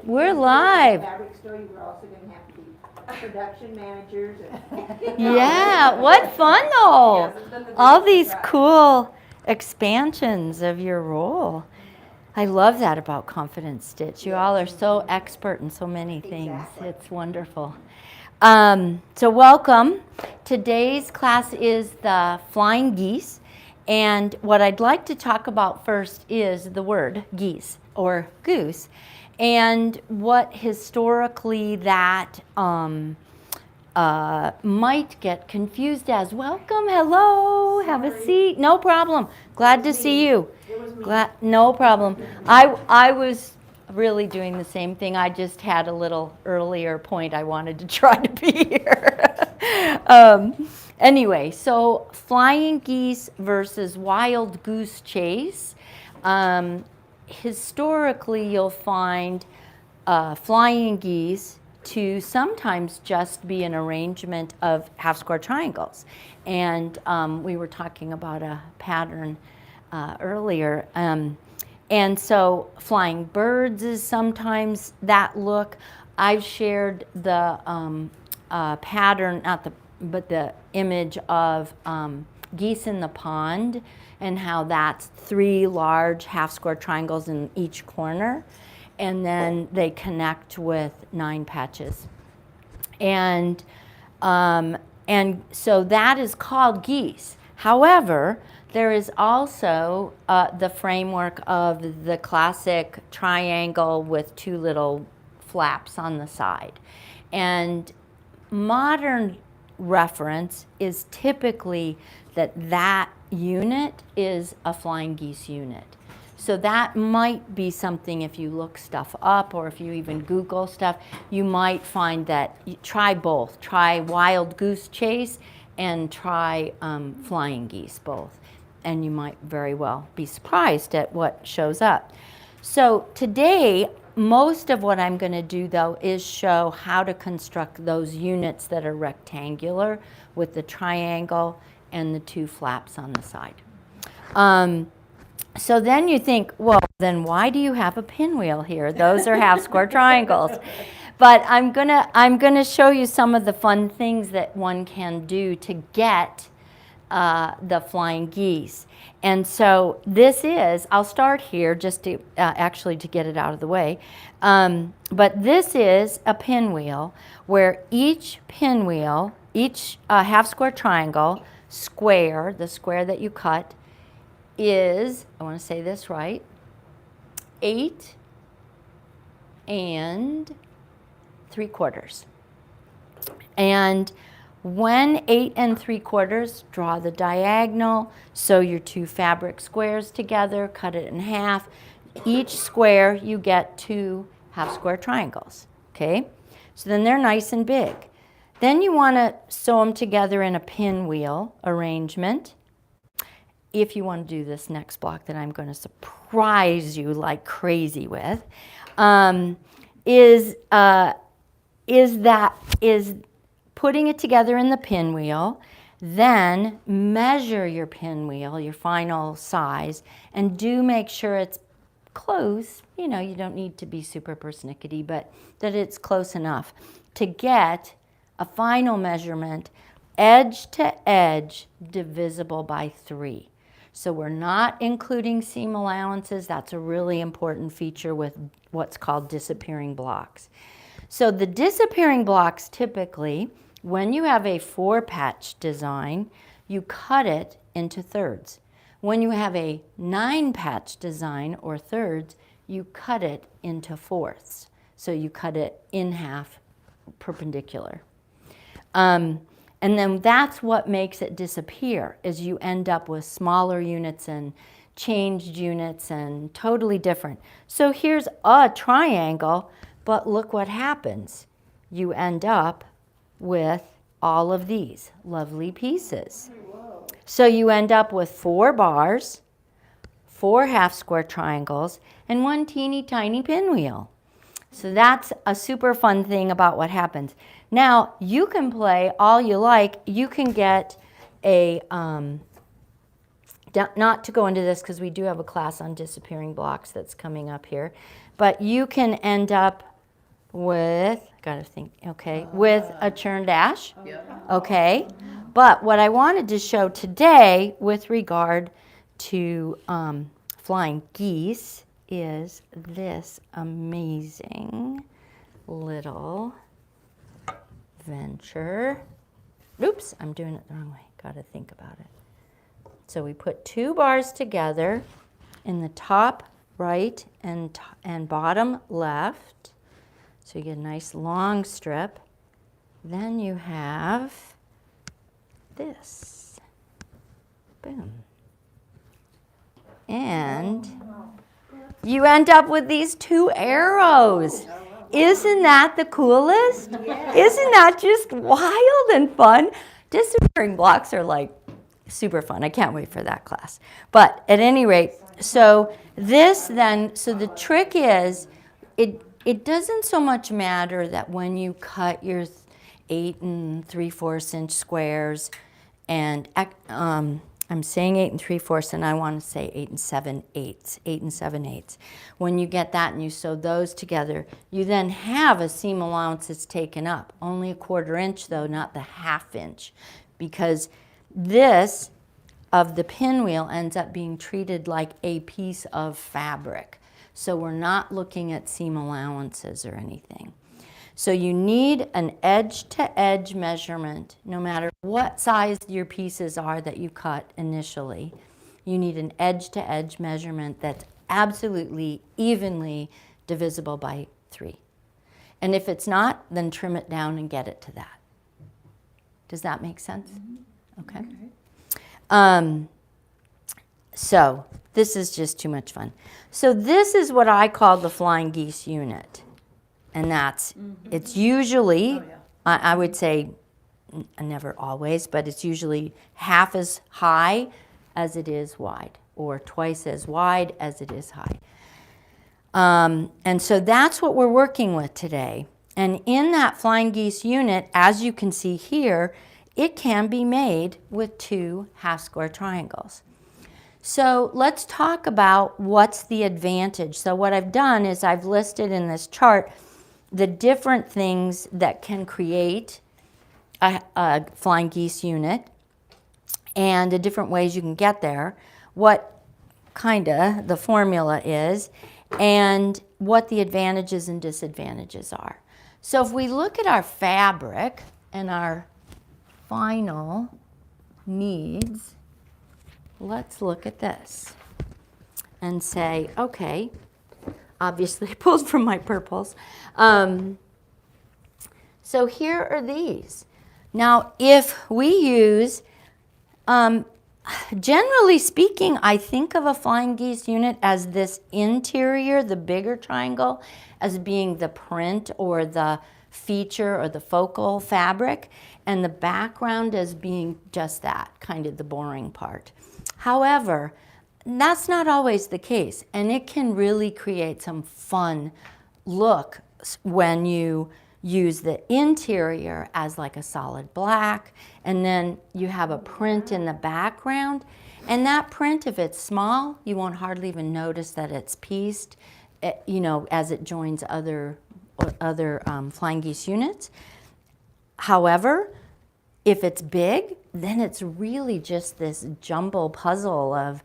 We're live. Fabric store, you were also going to have to be production managers. Yeah, what fun though. All these cool expansions of your role. I love that about Confidence Stitch. You all are so expert in so many things. Exactly. It's wonderful. So welcome. Today's class is the flying geese. And what I'd like to talk about first is the word geese or goose and what historically that might get confused as. Welcome, hello, have a seat. No problem. Glad to see you. No problem. I was really doing the same thing. I just had a little earlier point I wanted to try to be here. Anyway, so flying geese versus wild goose chase. Historically, you'll find flying geese to sometimes just be an arrangement of half square triangles. And we were talking about a pattern earlier. And so flying birds is sometimes that look. I've shared the pattern, but the image of geese in the pond and how that's 3 large half square triangles in each corner. And then they connect with 9 patches. And so that is called geese. However, there is also the framework of the classic triangle with 2 little flaps on the side. And modern reference is typically that unit is a flying geese unit. So that might be something if you look stuff up or if you even Google stuff, you might find that you try both. Try wild goose chase and try flying geese both. And you might very well be surprised at what shows up. So today, most of what I'm going to do though is show how to construct those units that are rectangular with the triangle and the 2 flaps on the side. So then you think, well, then why do you have a pinwheel here? Those are half square triangles. But I'm gonna show you some of the fun things that one can do to get the flying geese. And so this is, I'll start here just to actually to get it out of the way. But this is a pinwheel where each pinwheel, each half square triangle, square, the square that you cut, is, I want to say this right, 8 3/4. And when 8 3/4, draw the diagonal, sew your 2 fabric squares together, cut it in half. Each square you get 2 half square triangles, okay? So then they're nice and big. Then you want to sew them together in a pinwheel arrangement. If you want to do this next block that I'm going to surprise you like crazy with, is putting it together in the pinwheel, then measure your pinwheel, your final size, and do make sure it's close. You know, you don't need to be super persnickety, but that it's close enough to get a final measurement, edge to edge, divisible by 3. So we're not including seam allowances. That's a really important feature with what's called disappearing blocks. So the disappearing blocks typically, when you have a 4-patch design, you cut it into thirds. When you have a 9-patch design or thirds, you cut it into fourths. So you cut it in half perpendicular. And then that's what makes it disappear, is you end up with smaller units and changed units and totally different. So here's a triangle, but look what happens. You end up with all of these lovely pieces. So you end up with 4 bars, 4 half square triangles, and 1 teeny tiny pinwheel. So that's a super fun thing about what happens. Now, you can play all you like. You can get a, not to go into this because we do have a class on disappearing blocks that's coming up here, but you can end up with, gotta think, okay, with a churn dash, okay? But what I wanted to show today with regard to flying geese is this amazing little venture. Oops, I'm doing it the wrong way. Got to think about it. So we put 2 bars together in the top right and bottom left. So you get a nice long strip. Then you have this. Boom. And you end up with these 2 arrows. Isn't that the coolest? Yes. Isn't that just wild and fun? Disappearing blocks are like super fun. I can't wait for that class. But at any rate, so this then, so the trick is, it doesn't so much matter that when you cut your 8 3/4 inch squares, and I'm saying 8 3/4, and I want to say 8 7/8, 8 7/8. When you get that and you sew those together, you then have a seam allowance that's taken up. Only a 1/4 inch though, not the 1/2 inch, because this of the pinwheel ends up being treated like a piece of fabric. So we're not looking at seam allowances or anything. So you need an edge-to-edge measurement, no matter what size your pieces are that you cut initially. You need an edge-to-edge measurement that's absolutely evenly divisible by 3. And if it's not, then trim it down and get it to that. Does that make sense? Okay. So this is just too much fun. So this is what I call the flying geese unit. And that's, it's usually, I would say, never always, but it's usually 1/2 as high as it is wide, or twice as wide as it is high. And so that's what we're working with today. And in that flying geese unit, as you can see here, it can be made with 2 half square triangles. So let's talk about what's the advantage. So what I've done is I've listed in this chart the different things that can create a flying geese unit and the different ways you can get there, what kinda the formula is, and what the advantages and disadvantages are. So if we look at our fabric and our final needs, let's look at this and say, okay, obviously I pulled from my purples. So here are these. Now, if we use, generally speaking, I think of a flying geese unit as this interior, the bigger triangle, as being the print or the feature or the focal fabric, and the background as being just that, kind of the boring part. However, that's not always the case, and it can really create some fun look when you use the interior as like a solid black, and then you have a print in the background. And that print, if it's small, you won't hardly even notice that it's pieced, you know, as it joins other flying geese units. However, if it's big, then it's really just this jumble puzzle of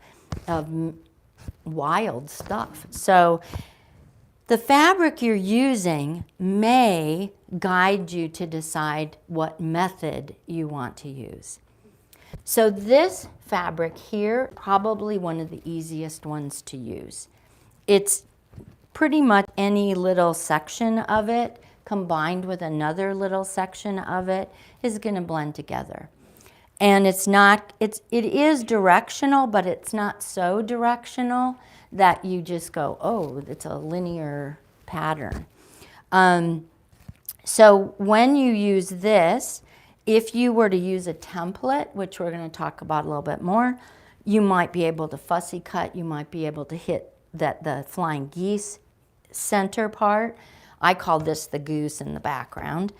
wild stuff. So the fabric you're using may guide you to decide what method you want to use. So this fabric here, probably one of the easiest ones to use. It's pretty much any little section of it combined with another little section of it is going to blend together. And it is directional, but it's not so directional that you just go, oh, it's a linear pattern. So when you use this, if you were to use a template, which we're going to talk about a little bit more, you might be able to fussy cut, you might be able to hit the flying geese center part. I call this the goose in the background.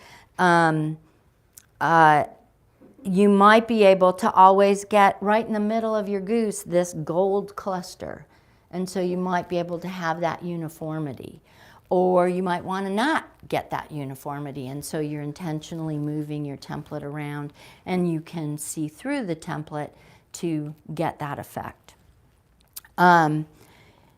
You might be able to always get right in the middle of your goose this gold cluster. And so you might be able to have that uniformity. Or you might want to not get that uniformity, and so you're intentionally moving your template around, and you can see through the template to get that effect.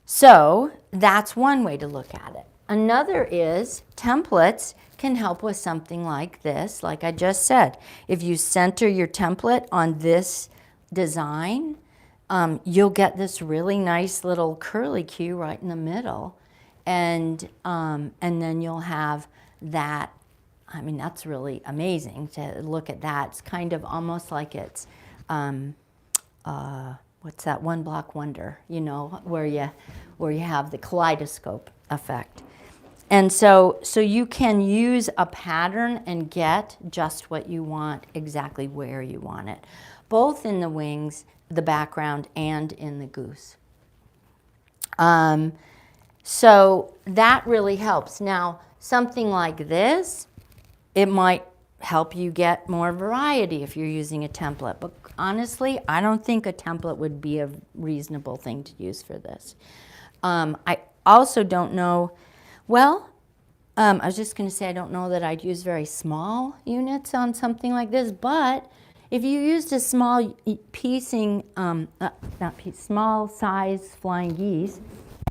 So that's one way to look at it. Another is templates can help with something like this. Like I just said, if you center your template on this design, you'll get this really nice little curlicue right in the middle. And then you'll have that. I mean, that's really amazing to look at that. It's kind of almost like it's, what's that, One Block Wonder, you know, where you have the kaleidoscope effect. And so you can use a pattern and get just what you want, exactly where you want it, both in the wings, the background, and in the goose. So that really helps. Now, something like this, it might help you get more variety if you're using a template. But honestly, I don't think a template would be a reasonable thing to use for this. I also don't know, well, I was just going to say I don't know that I'd use very small units on something like this, but if you used a small piecing, small size flying geese,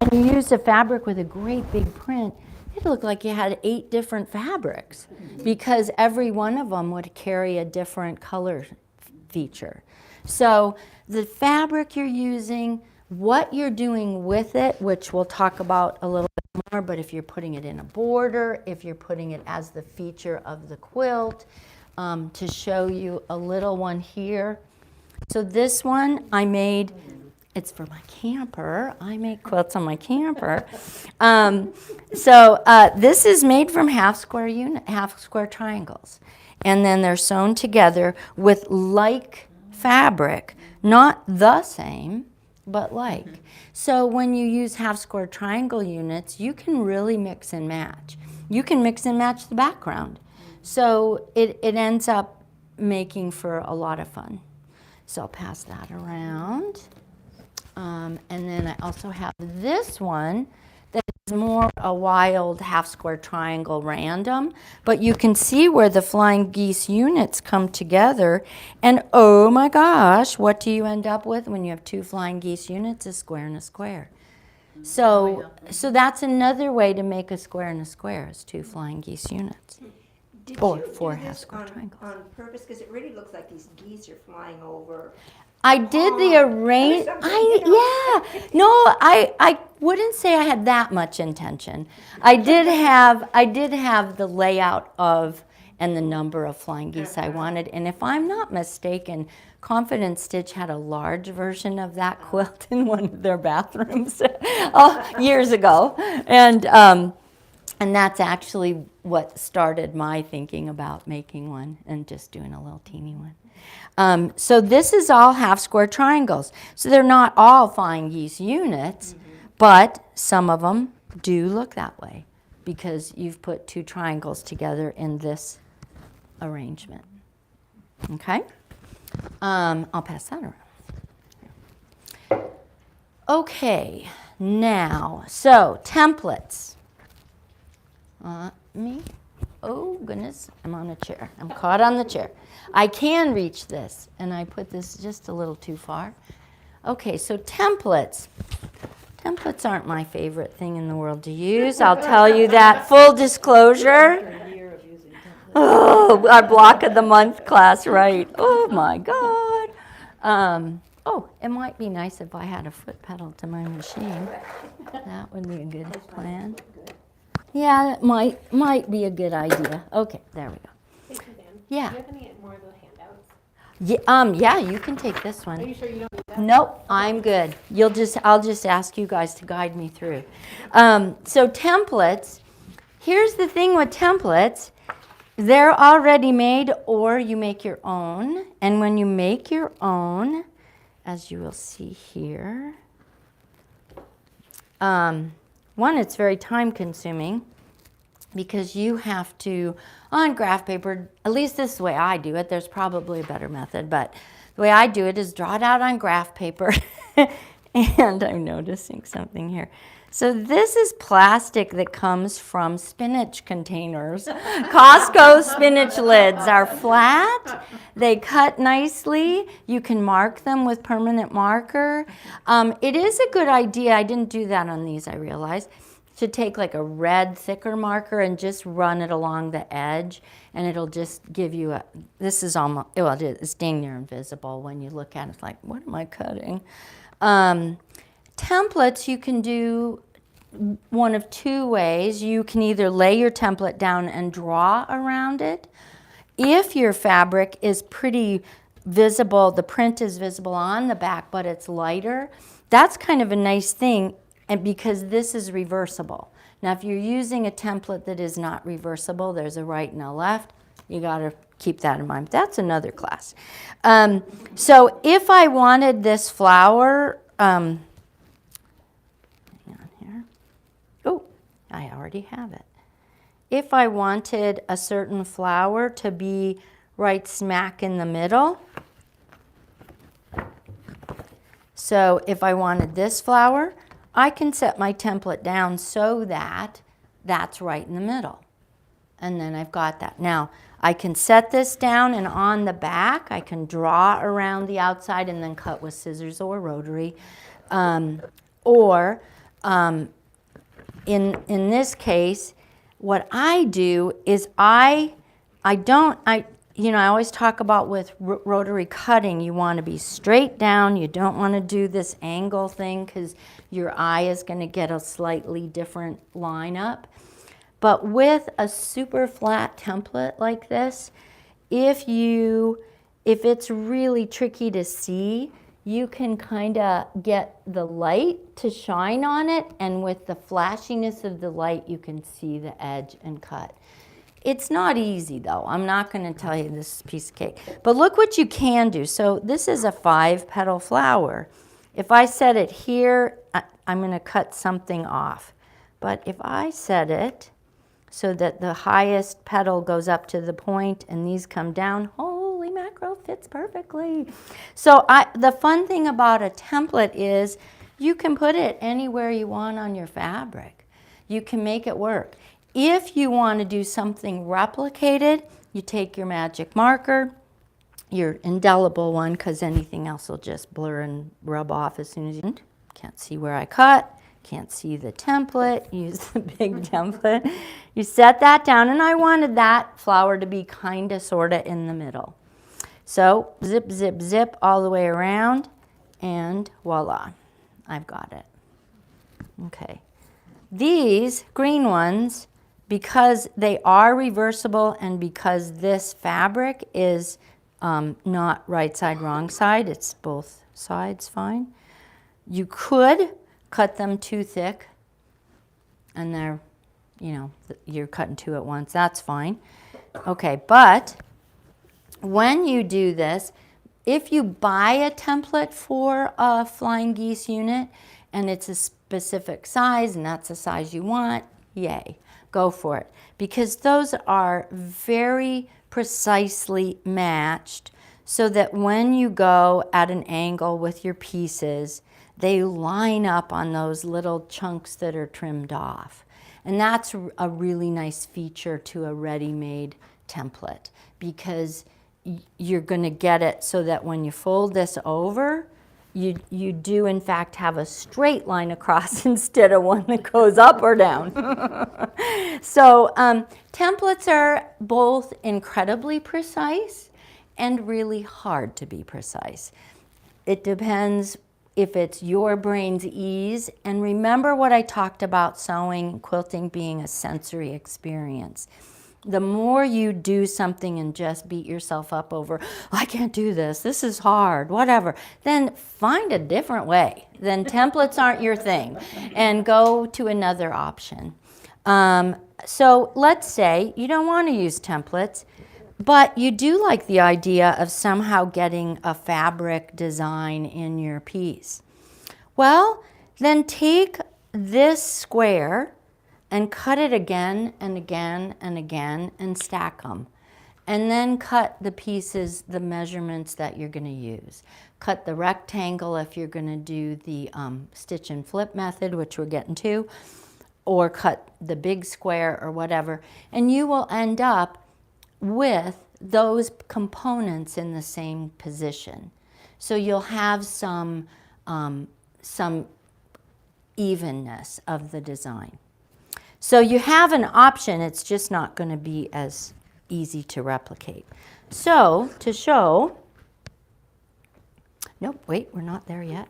and you used a fabric with a great big print, it looked like you had 8 different fabrics because every one of them would carry a different color feature. So the fabric you're using, what you're doing with it, which we'll talk about a little bit more, but if you're putting it in a border, if you're putting it as the feature of the quilt, to show you a little one here. So this one I made, it's for my camper. I make quilts on my camper. This is made from half square triangles. And then they're sewn together with like fabric, not the same, but like. So when you use half square triangle units, you can really mix and match. You can mix and match the background. So it ends up making for a lot of fun. So I'll pass that around. And then I also have this one that is more a wild half square triangle random, but you can see where the flying geese units come together, and oh my gosh, what do you end up with when you have 2 flying geese units? A square and a square. So that's another way to make a square and a square is 2 flying geese units. Or 4 half square triangles. On purpose, because it really looks like these geese are flying over. I did the arrange. I wouldn't say I had that much intention. I did have the layout of and the number of flying geese I wanted. And if I'm not mistaken, Confidence Stitch had a large version of that quilt in one of their bathrooms years ago, and that's actually what started my thinking about making one and just doing a little teeny one. So this is all half square triangles. So they're not all flying geese units, but some of them do look that way because you've put 2 triangles together in this arrangement. Okay? I'll pass that around. Okay, now, so templates. Oh goodness, I'm on a chair. I'm caught on the chair. I can reach this, and I put this just a little too far. Okay, so templates. Templates aren't my favorite thing in the world to use. I'll tell you that. Full disclosure. Oh, our block of the month class, right? Oh my God. It might be nice if I had a foot pedal to my machine. That would be a good plan. Yeah, that might be a good idea. Okay, there we go. Hey, Suzanne, Yeah. do you have any more of the handouts? Yeah, you can take this one. Are you sure you don't need that? Nope, I'm good. I'll just ask you guys to guide me through. So templates, here's the thing with templates. They're already made or you make your own. And when you make your own, as you will see here, one, it's very time consuming because you have to, on graph paper, at least this is the way I do it, there's probably a better method, but the way I do it is draw it out on graph paper And I'm noticing something here. So this is plastic that comes from spinach containers. Costco spinach lids are flat. They cut nicely. You can mark them with permanent marker. It is a good idea. I didn't do that on these, I realized. To take like a red thicker marker and just run it along the edge, and it'll just give you a, this is almost, well, it's dang near invisible when you look at it. It's like, what am I cutting? Templates you can do one of two ways. You can either lay your template down and draw around it. If your fabric is pretty visible, the print is visible on the back, but it's lighter, that's kind of a nice thing, and because this is reversible. Now, if you're using a template that is not reversible, there's a right and a left, you gotta keep that in mind. That's another class. So if I wanted this flower, hang on here. Oh, I already have it. If I wanted a certain flower to be right smack in the middle, so if I wanted this flower, I can set my template down so that that's right in the middle. And then I've got that. Now, I can set this down, and on the back, I can draw around the outside and then cut with scissors or rotary. In this case, what I do is I always talk about with rotary cutting, you want to be straight down. You don't want to do this angle thing because your eye is going to get a slightly different line-up. But with a super flat template like this, if it's really tricky to see, you can kind of get the light to shine on it, and with the flashiness of the light, you can see the edge and cut. It's not easy though. I'm not going to tell you this piece of cake. But look what you can do. So this is a 5-petal flower. If I set it here, I'm going to cut something off. But if I set it so that the highest petal goes up to the point and these come down, holy mackerel, fits perfectly. So the fun thing about a template is you can put it anywhere you want on your fabric. You can make it work. If you want to do something replicated, you take your magic marker, your indelible one, because anything else will just blur and rub off as soon as you can't see where I cut. Can't see the template, use the big template. You set that down, and I wanted that flower to be kind of, sort of in the middle. So zip, zip, zip all the way around, and voila, I've got it. Okay. These green ones, because they are reversible and because this fabric is not right side, wrong side, it's both sides fine, you could cut them too thick, and they're, you're cutting two at once, that's fine. Okay, but when you do this, if you buy a template for a flying geese unit and it's a specific size and that's the size you want, yay, go for it. Because those are very precisely matched so that when you go at an angle with your pieces, they line up on those little chunks that are trimmed off. And that's a really nice feature to a ready-made template, because you're going to get it so that when you fold this over, you do in fact have a straight line across instead of one that goes up or down. So templates are both incredibly precise and really hard to be precise. It depends if it's your brain's ease. And remember what I talked about sewing and quilting being a sensory experience. The more you do something and just beat yourself up over, I can't do this is hard, whatever, then find a different way. Then templates aren't your thing, and go to another option. So let's say you don't want to use templates, but you do like the idea of somehow getting a fabric design in your piece. Well, then take this square and cut it again and again and again and stack them. And then cut the pieces, the measurements that you're going to use. cut the rectangle if you're going to do the stitch and flip method, which we're getting to, or cut the big square or whatever, and you will end up with those components in the same position. So you'll have some evenness of the design. So you have an option, it's just not going to be as easy to replicate. So to show, nope, wait, we're not there yet.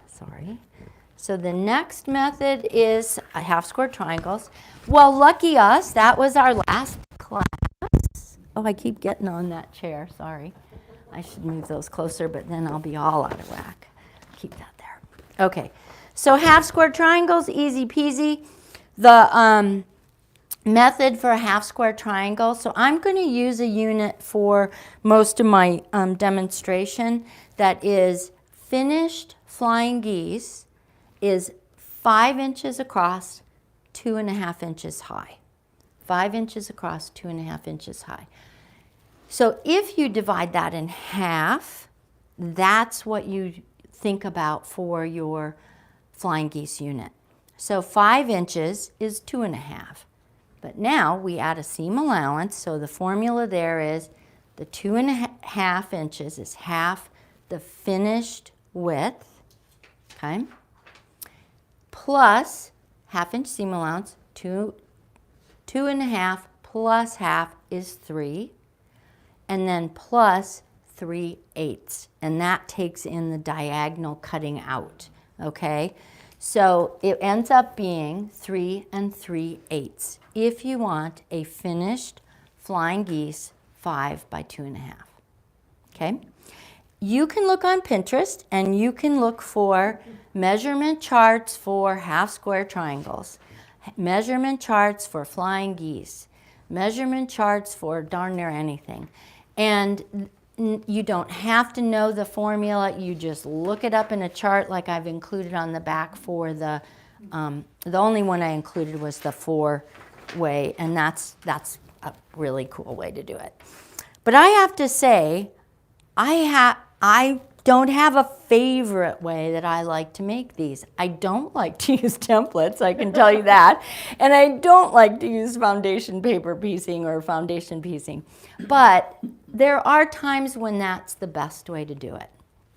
Sorry. So the next method is half square triangles. Well, lucky us, that was our last class. Oh, I keep getting on that chair, sorry. I should move those closer, but then I'll be all out of whack. Keep that there. Okay, so half square triangles, easy peasy. The method for a half square triangle, so I'm going to use a unit for most of my demonstration that is finished flying geese, is 5 inches across, 2.5 inches high. 5 inches across, 2.5 inches high. So if you divide that in half, that's what you think about for your flying geese unit. So 5 inches is 2.5. But now we add a seam allowance, so the formula there is the 2.5 inches is half the finished width, okay, plus half-inch seam allowance, 2.5 plus half is 3, and then plus 3/8, and that takes in the diagonal cutting out, okay? So it ends up being 3 3/8 if you want a finished flying geese 5 by 2.5, okay? You can look on Pinterest and you can look for measurement charts for half square triangles, measurement charts for flying geese, measurement charts for darn near anything. And you don't have to know the formula, you just look it up in a chart like I've included on the back for the only one I included was the 4-way, and that's a really cool way to do it. But I have to say, I don't have a favorite way that I like to make these. I don't like to use templates, I can tell you that. And I don't like to use foundation paper piecing or foundation piecing. But there are times when that's the best way to do it.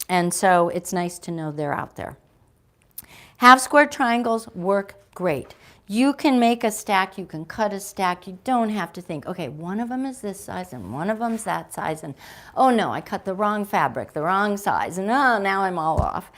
And so it's nice to know they're out there. Half square triangles work great. You can make a stack, you can cut a stack, you don't have to think, okay, one of them is this size and one of them's that size, and oh no, I cut the wrong fabric, the wrong size, and oh, now I'm all off.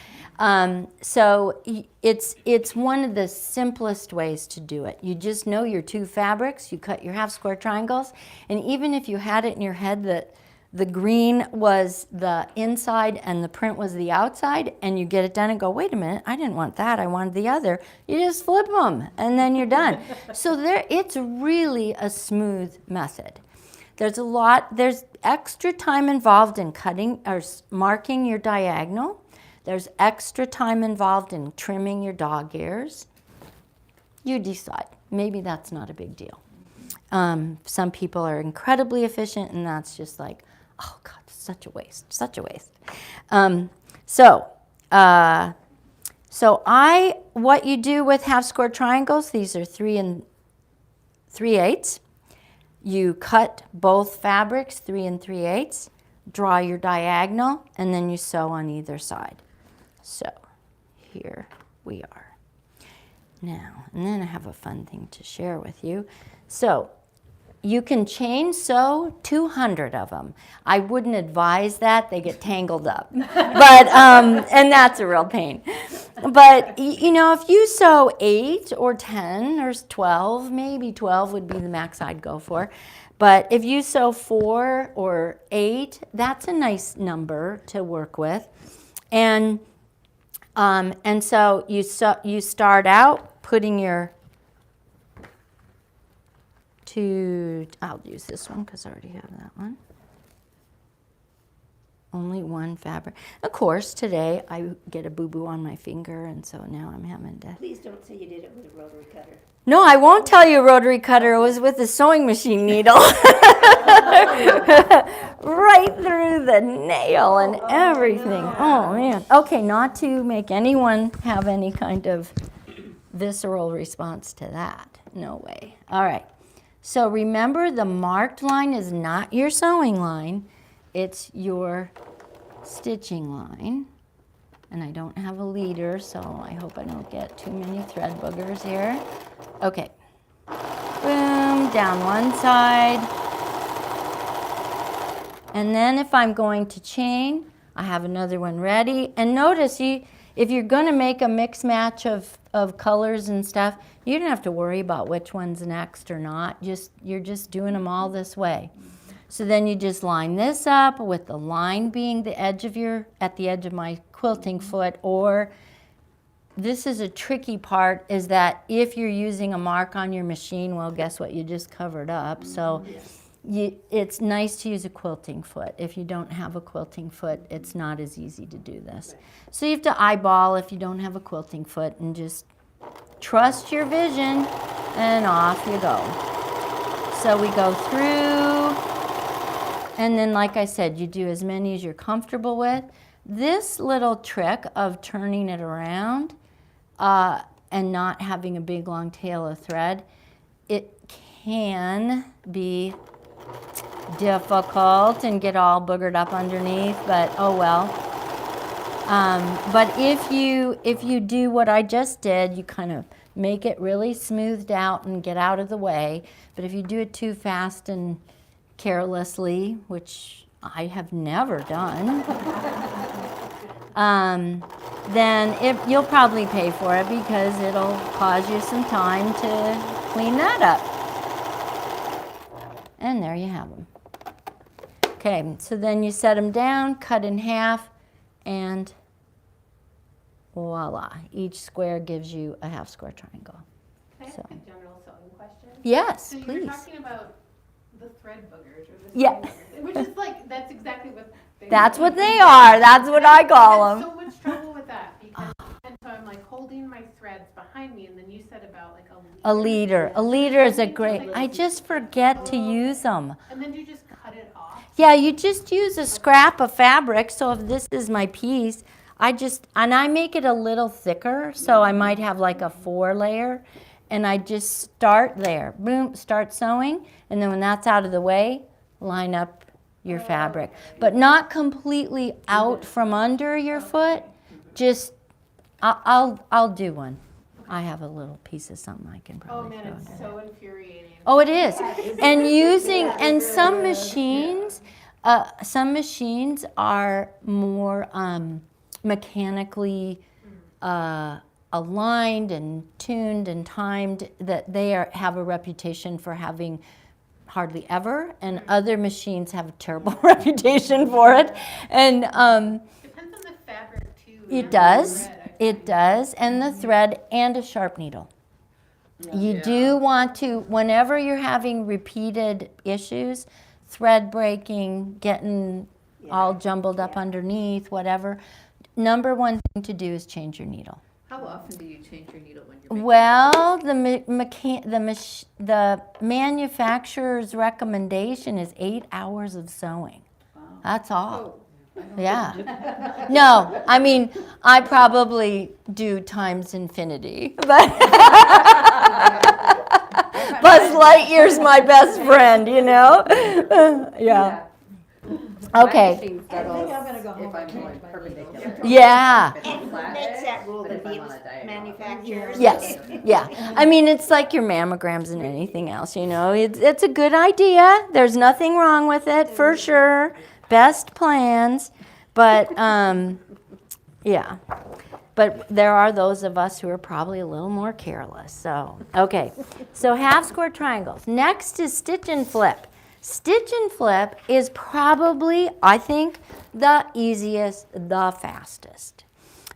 So it's one of the simplest ways to do it. You just know your 2 fabrics, you cut your half square triangles, and even if you had it in your head that the green was the inside and the print was the outside, and you get it done and go, wait a minute, I didn't want that, I wanted the other. You just flip them and then you're done. So it's really a smooth method. There's extra time involved in cutting or marking your diagonal. There's extra time involved in trimming your dog ears. You decide. Maybe that's not a big deal. Some people are incredibly efficient and that's just like, oh God, such a waste, such a waste. What you do with half square triangles, these are 3 3/8. You cut both fabrics 3 3/8, draw your diagonal, and then you sew on either side. So here we are. Now, and then I have a fun thing to share with you. So you can chain sew 200 of them. I wouldn't advise that, they get tangled up. But, and that's a real pain. But, you know, if you sew 8 or 10 or 12, maybe 12 would be the max I'd go for. But if you sew 4 or 8, that's a nice number to work with. And so you start out putting your I'll use this one because I already have that one. only one fabric. Of course, today I get a boo-boo on my finger, and so now I'm having to... Please don't say you did it with a rotary cutter. No, I won't tell you rotary cutter. It was with a sewing machine needle. Right through the nail and everything. Oh, man. Okay, not to make anyone have any kind of visceral response to that. No way. All right. So remember, the marked line is not your sewing line. It's your stitching line. And I don't have a leader, so I hope I don't get too many thread boogers here. Okay. Boom, down one side. And then if I'm going to chain, I have another one ready. And notice, if you're going to make a mix match of colors and stuff, you don't have to worry about which one's next or not. You're just doing them all this way. So then you just line this up with the line being the edge of at the edge of my quilting foot, or this is a tricky part, is that if you're using a mark on your machine, well, guess what? You just covered up. So it's nice to use a quilting foot. If you don't have a quilting foot, it's not as easy to do this. So you have to eyeball if you don't have a quilting foot and just trust your vision, and off you go. So we go through, and then like I said, you do as many as you're comfortable with. This little trick of turning it around and not having a big long tail of thread, it can be difficult and get all boogered up underneath, but oh well. But if you do what I just did, you kind of make it really smoothed out and get out of the way. But if you do it too fast and carelessly, which I have never done, then you'll probably pay for it, because it'll cause you some time to clean that up. And there you have them. Okay, so then you set them down, cut in half, and voila. Each square gives you a half square triangle. Can I ask So. a general sewing question? Yes, So you please. were talking about the thread boogers, or the Yeah. sewing boogers, which is like, that's exactly what they That's what they are. That's what I call I them. had so much trouble with that, because, and so I'm like holding my threads behind me, and then you said about like A leader. A leader is a great, I just forget to use them. And then you just cut it off? Yeah, you just use a scrap of fabric. So if this is my piece, and I make it a little thicker, so I might have like a 4-layer, and I just start there. Boom, start sewing, and then when that's out of the way, line up your fabric. But not completely out from under your foot. Just, I'll do one. I have a little piece of something I can Oh probably man, throw it's in so infuriating. Oh, it is. And some machines are more mechanically aligned and tuned and timed, that they have a reputation for having hardly ever, and other machines have a terrible reputation for it. And Depends on the fabric too. it and does. the thread, I It find. does, and the thread and a sharp needle. You do want to, whenever you're having repeated issues, thread breaking, getting all jumbled up underneath, whatever, number one thing to do is change your needle. How often do you change your needle when you're making Well, the manufacturer's recommendation is 8 hours of sewing. That's all. Yeah. No, I mean, I probably do times infinity, but Buzz Lightyear's my best friend, you know? Yeah. Okay. I think I'm gonna go home if I'm and going change my perpendicular. Yeah. And that's that rule But that if I'm on these a diagonal. manufacturers. Yes, yeah. I mean, it's like your mammograms and anything else, you know. It's a good idea. There's nothing wrong with it, for sure. Best plans. But, yeah. But there are those of us who are probably a little more careless. So, okay. So half square triangles. Next is stitch and flip. Stitch and flip is probably, I think, the easiest, the fastest.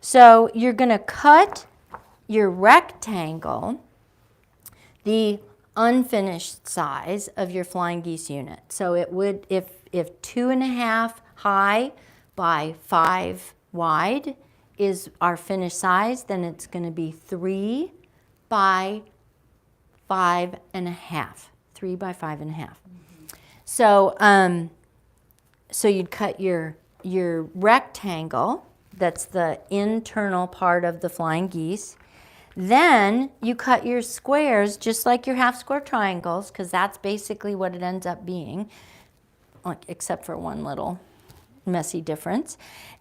So you're going to cut your rectangle the unfinished size of your flying geese unit. So it would, if 2.5 high by 5 wide is our finished size, then it's going to be 3 by 5.5. 3 by 5.5. So, so you'd cut your rectangle, that's the internal part of the flying geese. Then you cut your squares just like your half square triangles, because that's basically what it ends up being, except for one little messy difference.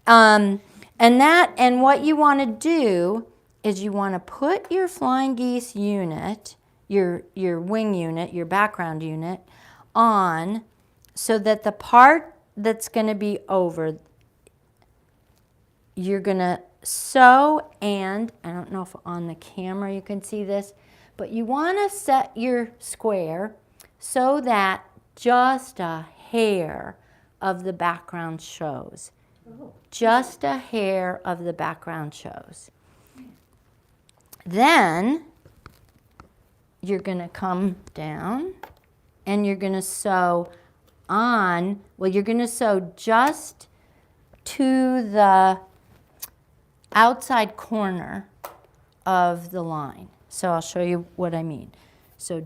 And what you want to do is you want to put your flying geese unit, your wing unit, your background unit, on so that the part that's going to be over, you're going to sew, and I don't know if on the camera you can see this, but you want to set your square so that just a hair of the background shows. Just a hair of the background shows. Then you're going to come down and you're going to sew on, well, you're going to sew just to the outside corner of the line. So I'll show you what I mean. So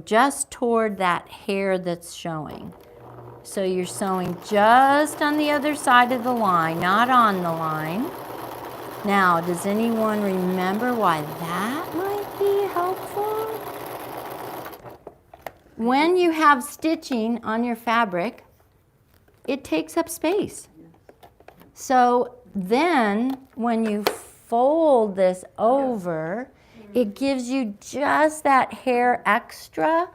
just toward that hair that's showing. So you're sewing just on the other side of the line, not on the line. Now, does anyone remember why that might be helpful? When you have stitching on your fabric, it takes up space. So then when you fold this over, it gives you just that hair extra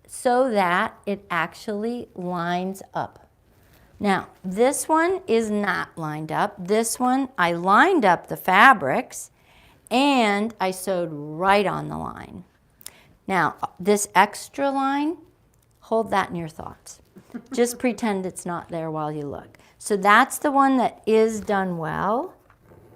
so that it actually lines up. Now, this one is not lined up. This one, I lined up the fabrics and I sewed right on the line. Now, this extra line, hold that in your thoughts. Just pretend it's not there while you look. So that's the one that is done well.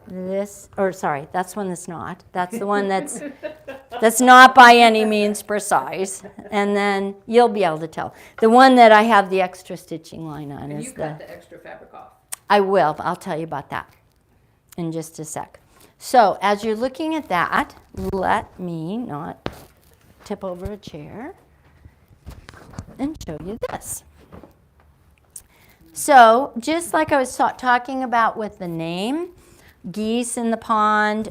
That's the one that's not. That's the one that's not by any means precise. And then you'll be able to tell. The one that I have the extra stitching line on And is you cut the extra fabric off. I will. I'll tell you about that in just a sec. So as you're looking at that, let me not tip over a chair and show you this. So just like I was talking about with the name, geese in the pond,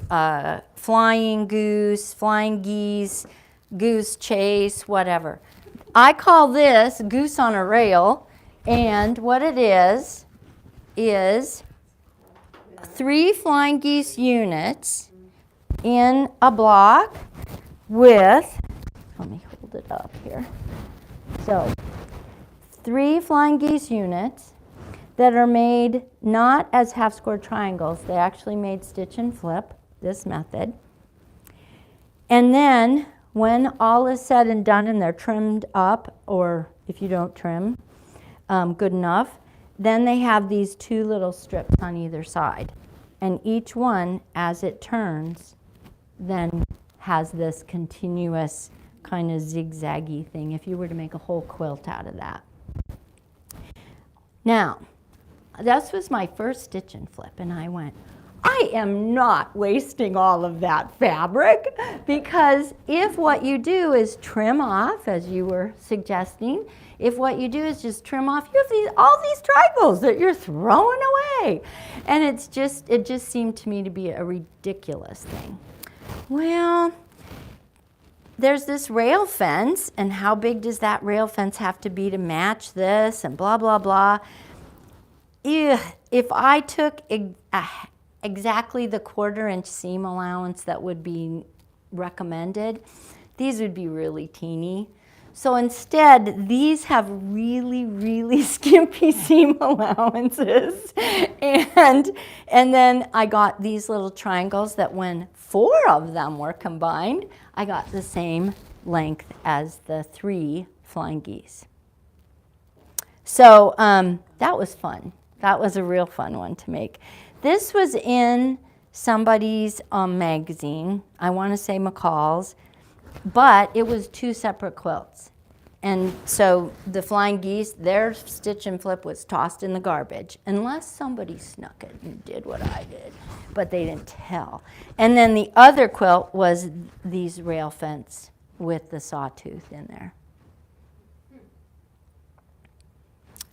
flying goose, flying geese, goose chase, whatever. I call this goose on a rail, and what it is 3 flying geese units in a block with, let me hold it up here. So 3 flying geese units that are made not as half square triangles. They actually made stitch and flip, this method. And then when all is said and done and they're trimmed up, or if you don't trim good enough, then they have these 2 little strips on either side. And each one, as it turns, then has this continuous kind of zigzaggy thing, if you were to make a whole quilt out of that. Now, this was my first stitch and flip, and I went, I am not wasting all of that fabric, because if what you do is trim off, as you were suggesting, if what you do is just trim off, you have all these triangles that you're throwing away. And it just seemed to me to be a ridiculous thing. Well, there's this rail fence, and how big does that rail fence have to be to match this, and blah, blah, blah. If I took exactly the 1/4 inch seam allowance that would be recommended, these would be really teeny. So instead, these have really, really skimpy seam allowances. And then I got these little triangles that when 4 of them were combined, I got the same length as the 3 flying geese. So that was fun. That was a real fun one to make. This was in somebody's magazine, I want to say McCall's, but it was 2 separate quilts. And so the flying geese, their stitch and flip was tossed in the garbage, unless somebody snuck it and did what I did, but they didn't tell. And then the other quilt was these rail fence with the sawtooth in there.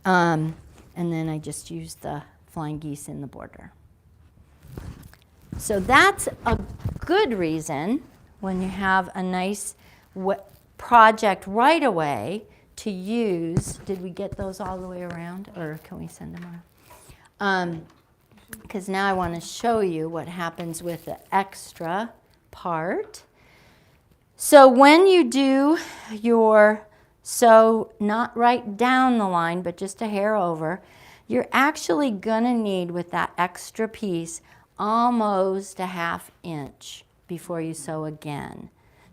And then I just used the flying geese in the border. So that's a good reason when you have a nice project right away to use. Did we get those all the way around, or can we send them around? Because now I want to show you what happens with the extra part. So when you do your sew, not right down the line, but just a hair over, you're actually going to need, with that extra piece, almost a 1/2 inch before you sew again.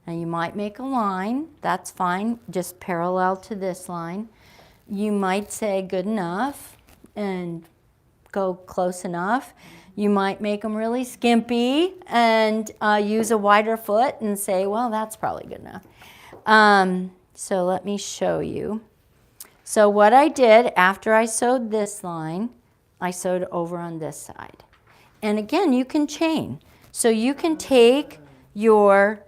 Now you might make a line, that's fine, just parallel to this line. You might say good enough and go close enough. You might make them really skimpy and use a wider foot and say, well, that's probably good enough. So let me show you. So what I did after I sewed this line, I sewed over on this side. And again, you can chain. So you can take your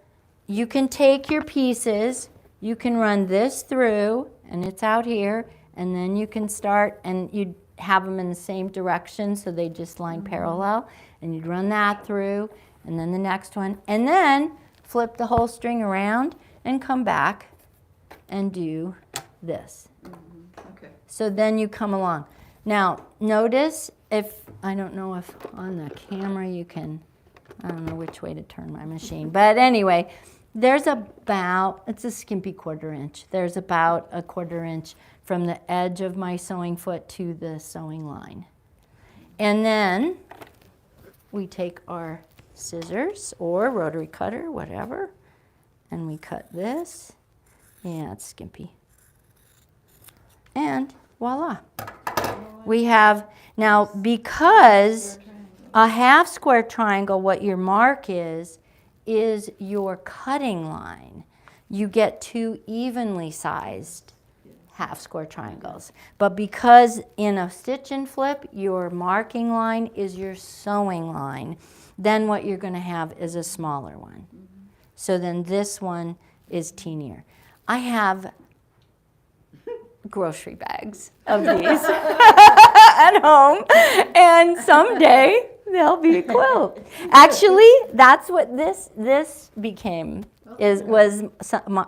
pieces, you can run this through, and it's out here, and then you can start, and you'd have them in the same direction, so they just line parallel, and you'd run that through, and then the next one, and then flip the whole string around and come back and do this. Okay. So then you come along. Now, notice I don't know if on the camera you can, I don't know which way to turn my machine, but anyway, there's about, it's a skimpy 1/4 inch. There's about a 1/4 inch from the edge of my sewing foot to the sewing line. And then we take our scissors or rotary cutter, whatever, and we cut this. Yeah, it's skimpy. And voila. We have, now because a 1/2 square triangle, what your mark is your cutting line. You get 2 evenly sized 1/2 square triangles. But because in a stitch and flip, your marking line is your sewing line, then what you're going to have is a smaller one. So then this one is teenier. I have grocery bags of these at home, and someday they'll be a quilt. Actually, that's what this became, was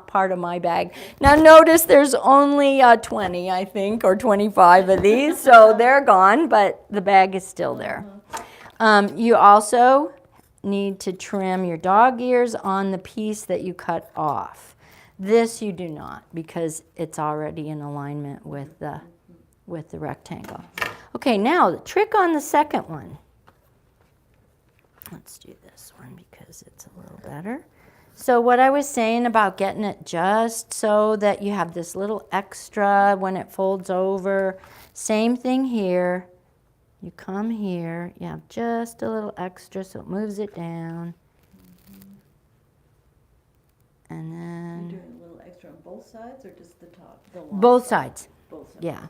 part of my bag. Now notice there's only 20, I think, or 25 of these, so they're gone, but the bag is still there. You also need to trim your dog ears on the piece that you cut off. This you do not, because it's already in alignment with the rectangle. Okay, now the trick on the second one. Let's do this one because it's a little better. So what I was saying about getting it just so that you have this little extra when it folds over, same thing here. You come here, you have just a little extra so it moves it down. And then You're doing a little extra on both sides or just the top? The long both side? sides. Both sides. Yeah.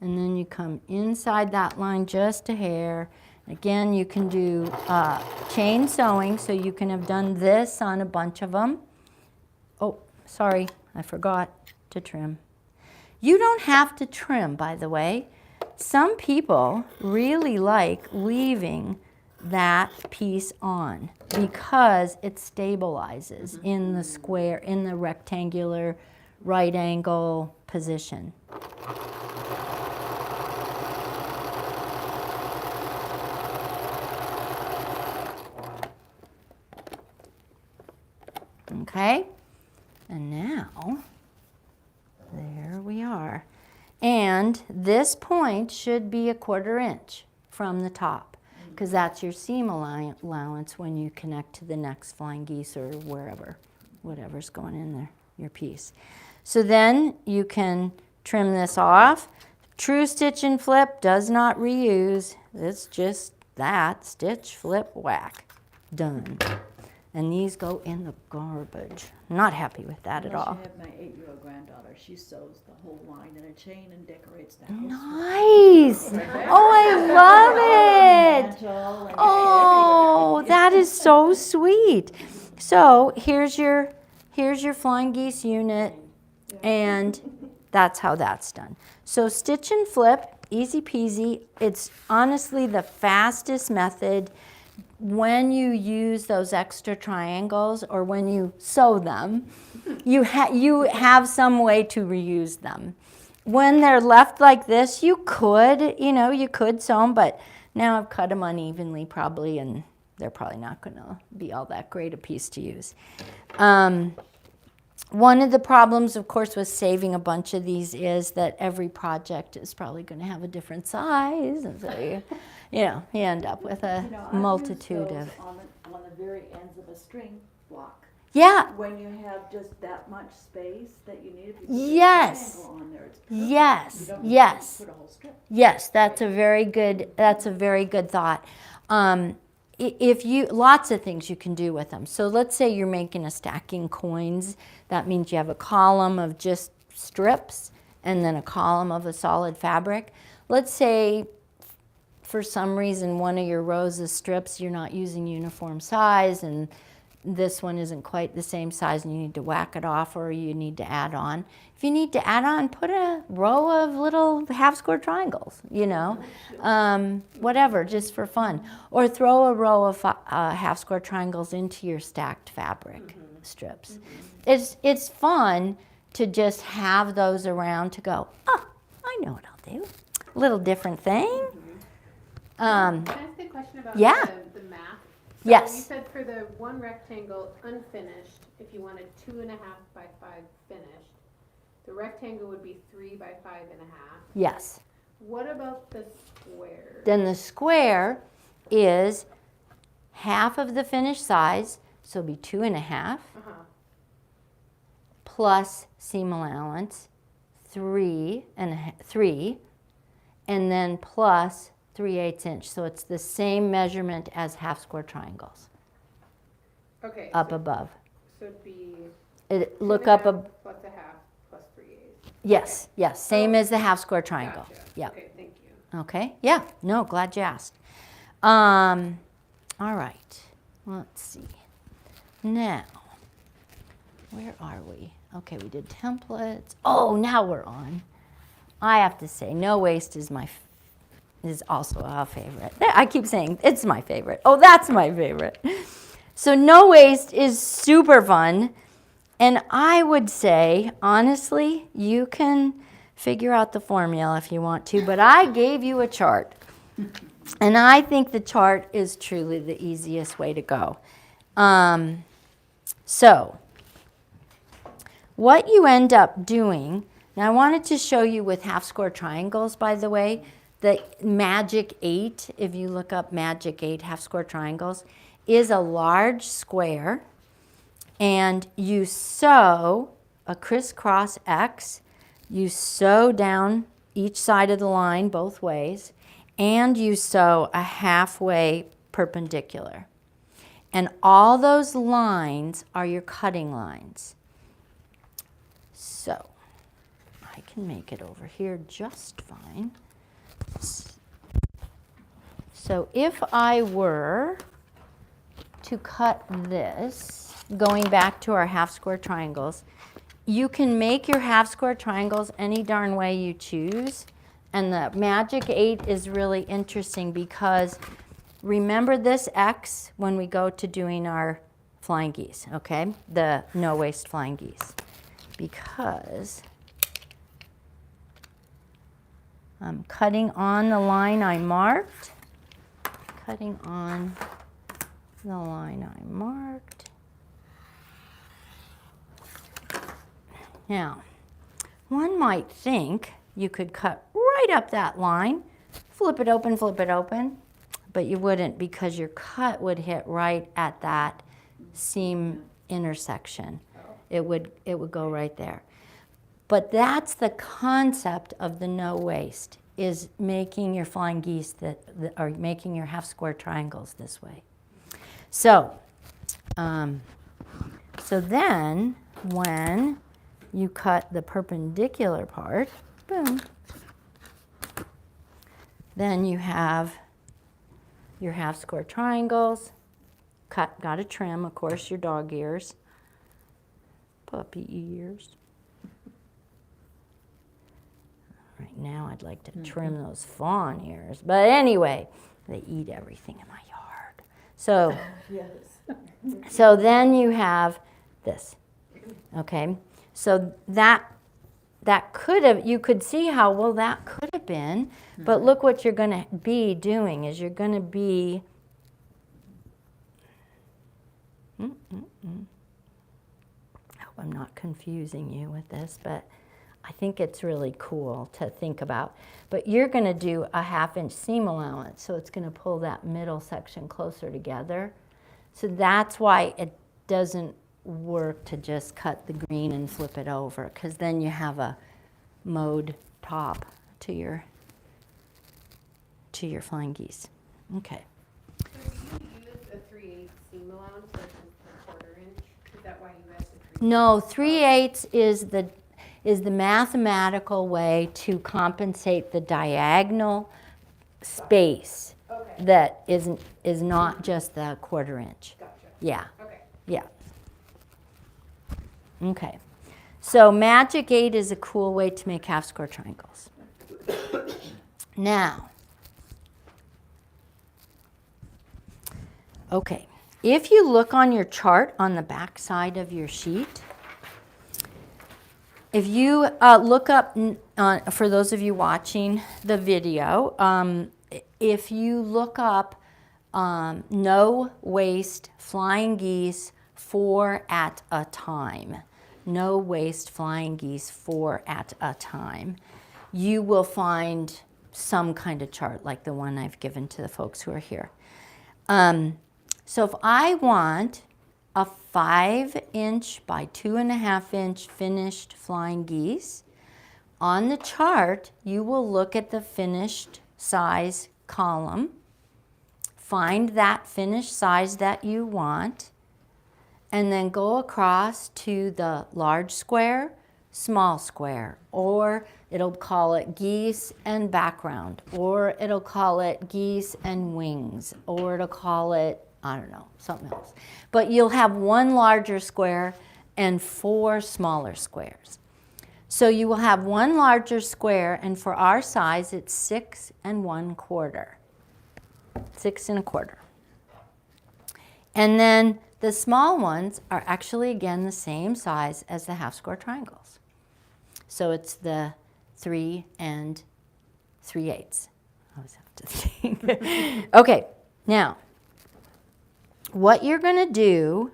And then you come inside that line just a hair. Again, you can do chain sewing, so you can have done this on a bunch of them. Oh, sorry, I forgot to trim. You don't have to trim, by the way. Some people really like leaving that piece on because it stabilizes in the square, in the rectangular right angle position. Okay, and now, there we are. And this point should be a 1/4 inch from the top, because that's your seam allowance when you connect to the next flying geese or whatever's going in there, your piece. So then you can trim this off. True stitch and flip does not reuse. It's just that, stitch, flip, whack, done. and these go in the garbage. Not happy with that at Unless all. you have my 8-year-old granddaughter, she sews the whole line in a chain and decorates the house. Nice. Oh, I love it. Mantle and Oh, that is so sweet. So here's your flying geese unit, and that's how that's done. So stitch and flip, easy peasy. It's honestly the fastest method when you use those extra triangles or when you sew them. You have some way to reuse them. When they're left like this, you could sew them, but now I've cut them unevenly probably, and they're probably not going to be all that great a piece to use. One of the problems, of course, with saving a bunch of these is that every project is probably going to have a different size, and so you end up with a multitude of. on the very ends of a string block. Yeah. When you have just that much space that you need, if you put Yes. a triangle on there, it's perfect. Yes. You don't Yes. need to put a whole strip. Yes, that's a very good thought. If you lots of things you can do with them. So let's say you're making a stacking coins. That means you have a column of just strips and then a column of a solid fabric. Let's say for some reason one of your rows of strips you're not using uniform size, and this one isn't quite the same size and you need to whack it off, or you need to add on. If you need to add on, put a row of little half-square triangles, whatever, just for fun. Or throw a row of half-square triangles into your stacked fabric strips. It's fun to just have those around to go, oh, I know what I'll do. A little different thing. Can I ask a question about Yeah. the math? So Yes. You said for the one rectangle unfinished, if you wanted 2.5 by 5 finished, the rectangle would be 3 by 5.5. Yes. What about the square? Then the square is half of the finished size, so it'll be 2.5 plus seam allowance, 3, and then plus 3/8 inch. So it's the same measurement as half square triangles Okay. up so, above. So it'd be Look 2.5 up plus a half plus 3/8. yes, yes, same as the half square triangle. Gotcha. Yeah. Okay, thank you. Okay. Yeah. No, glad you asked. All right. Let's see. Now, where are we? Okay, we did templates. Oh, now we're on. I have to say, no waste is also a favorite. I keep saying it's my favorite. Oh, that's my favorite. So no waste is super fun. And I would say, honestly, you can figure out the formula if you want to, but I gave you a chart. And I think the chart is truly the easiest way to go. So what you end up doing, now I wanted to show you with half square triangles, by the way, the magic 8, if you look up magic 8 half square triangles, is a large square, and you sew a crisscross X, you sew down each side of the line both ways, and you sew a halfway perpendicular. And all those lines are your cutting lines. So I can make it over here just fine. So if I were to cut this, going back to our half square triangles, you can make your half square triangles any darn way you choose. And the magic 8 is really interesting because remember this X when we go to doing our flying geese, okay? The no waste flying geese. Because I'm cutting on the line I marked. Cutting on the line I marked. Now, one might think you could cut right up that line, flip it open, but you wouldn't because your cut would hit right at that seam intersection. It would go right there. But that's the concept of the no waste, is making your flying geese or making your half square triangles this way. So So then, when you cut the perpendicular part, boom, then you have your half square triangles. Gotta trim, of course, your dog ears, puppy ears. Right now, I'd like to trim those fawn ears, but anyway, they eat everything in my yard. So, so then you have this, okay? So that could have, you could see how, well, that could have been, but look what you're gonna be doing is you're gonna be, I hope I'm not confusing you with this, but I think it's really cool to think about. But you're gonna do a 1/2 inch seam allowance, so it's gonna pull that middle section closer together. So that's why it doesn't work to just cut the green and flip it over, because then you have a mowed top to your flying geese. Okay. So do you use a 3/8 seam allowance versus a 1/4 inch? Is that why you asked the 3/8? No, 3/8 is the mathematical way to compensate the diagonal space Okay, that is not just the 1/4 inch. gotcha. Yeah, Okay. yeah. Okay. So Magic 8 is a cool way to make half square triangles. Now, okay, if you look on your chart on the back side of your sheet, if you look up, for those of you watching the video, if you look up no waste flying geese 4 at a time, no waste flying geese 4 at a time, you will find some kind of chart like the one I've given to the folks who are here. So if I want a 5-inch by 2.5-inch finished flying geese, on the chart, you will look at the finished size column, find that finished size that you want, and then go across to the large square, small square, or it'll call it geese and background, or it'll call it geese and wings, or it'll call it, I don't know, something else. But you'll have 1 larger square and 4 smaller squares. So you will have 1 larger square, and for our size, it's 6 1/4. 6 1/4. And then the small ones are actually, again, the same size as the half square triangles. So it's the 3 3/8. I always have to think. Okay, now, what you're going to do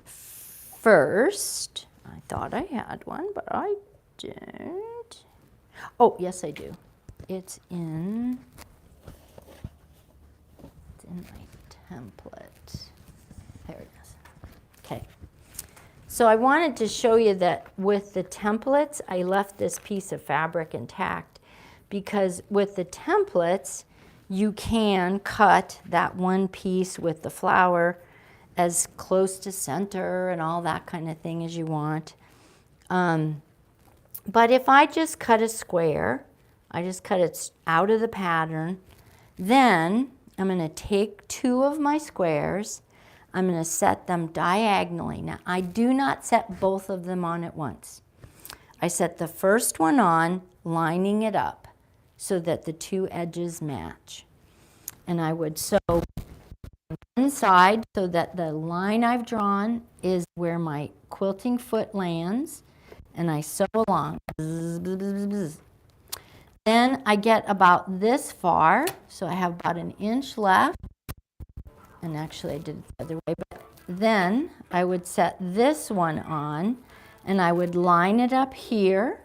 first, I thought I had one, but I don't. Oh, yes, I do. It's in my template. There it is. Okay. So I wanted to show you that with the templates, I left this piece of fabric intact because with the templates, you can cut that one piece with the flower as close to center and all that kind of thing as you want. But if I just cut a square, I just cut it out of the pattern, then I'm going to take 2 of my squares, I'm going to set them diagonally. Now, I do not set both of them on at once. I set the first one on, lining it up so that the 2 edges match. And I would sew one side so that the line I've drawn is where my quilting foot lands, and I sew along. Bzz, bzz, bzz, bzz. Then I get about this far, so I have about 1 inch left. And actually I did it the other way, but then I would set this one on, and I would line it up here,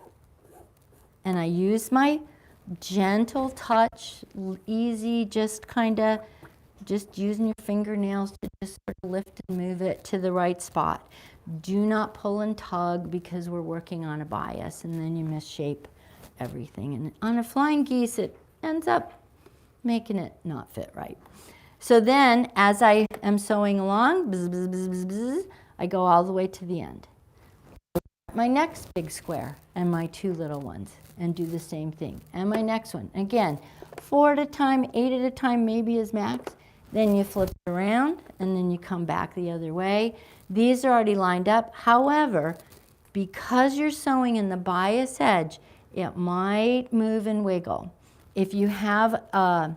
and I use my gentle touch, easy, just using your fingernails to just sort of lift and move it to the right spot. Do not pull and tug because we're working on a bias, and then you misshape everything. And on a flying geese, it ends up making it not fit right. So then, as I am sewing along, bzz, bzz, bzz, bzz, bzz, I go all the way to the end. My next big square and my 2 little ones, and do the same thing. And my next one. Again, 4 at a time, 8 at a time maybe is max. Then you flip it around, and then you come back the other way. These are already lined up. However, because you're sewing in the bias edge, it might move and wiggle. If you have a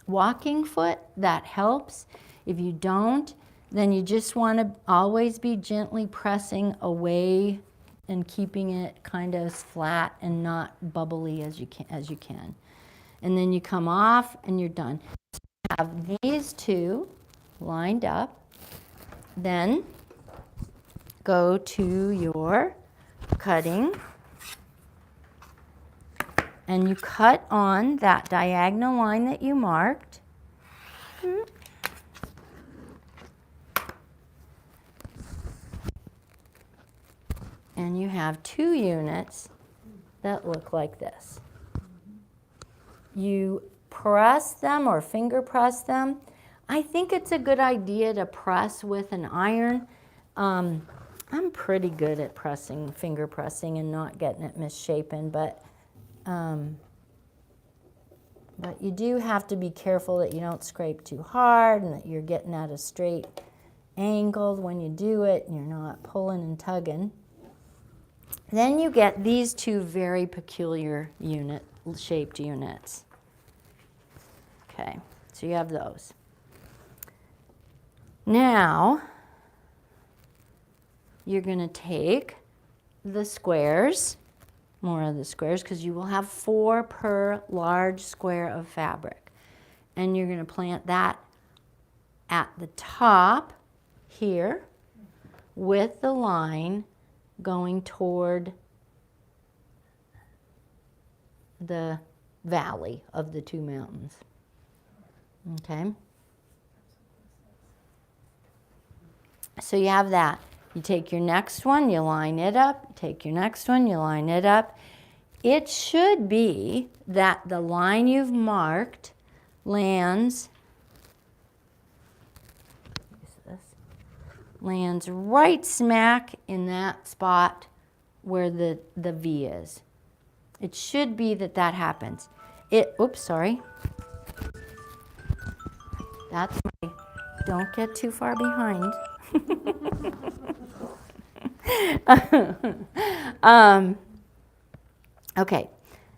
walking foot, that helps. If you don't, then you just want to always be gently pressing away and keeping it kind of flat and not bubbly as you can. And then you come off and you're done. So you have these 2 lined up. Then go to your cutting, and you cut on that diagonal line that you marked. And you have 2 units that look like this. You press them or finger press them. I think it's a good idea to press with an iron. I'm pretty good at pressing, finger pressing, and not getting it misshapen, but you do have to be careful that you don't scrape too hard and that you're getting at a straight angle when you do it and you're not pulling and tugging. Then you get these 2 very peculiar shaped units. Okay, so you have those. Now, you're going to take the squares, more of the squares, because you will have 4 per large square of fabric. And you're going to plant that at the top here with the line going toward the valley of the 2 mountains. Okay? So you have that. You take your next one, you line it up. You take your next one, you line it up. It should be that the line you've marked lands right smack in that spot where the V is. It should be that happens. Oops, sorry. That's my, don't get too far behind. Okay,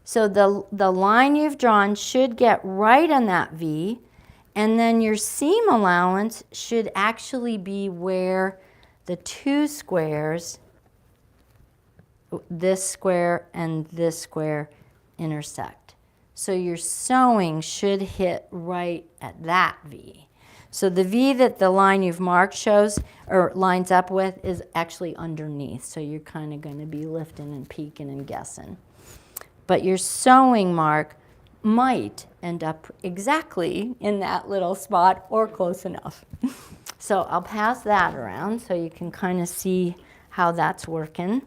so the line you've drawn should get right on that V, and then your seam allowance should actually be where the 2 squares, this square and this square, intersect. So your sewing should hit right at that V. So the V that the line you've marked shows or lines up with is actually underneath. So you're kind of going to be lifting and peeking and guessing. But your sewing mark might end up exactly in that little spot or close enough. So I'll pass that around so you can kind of see how that's working.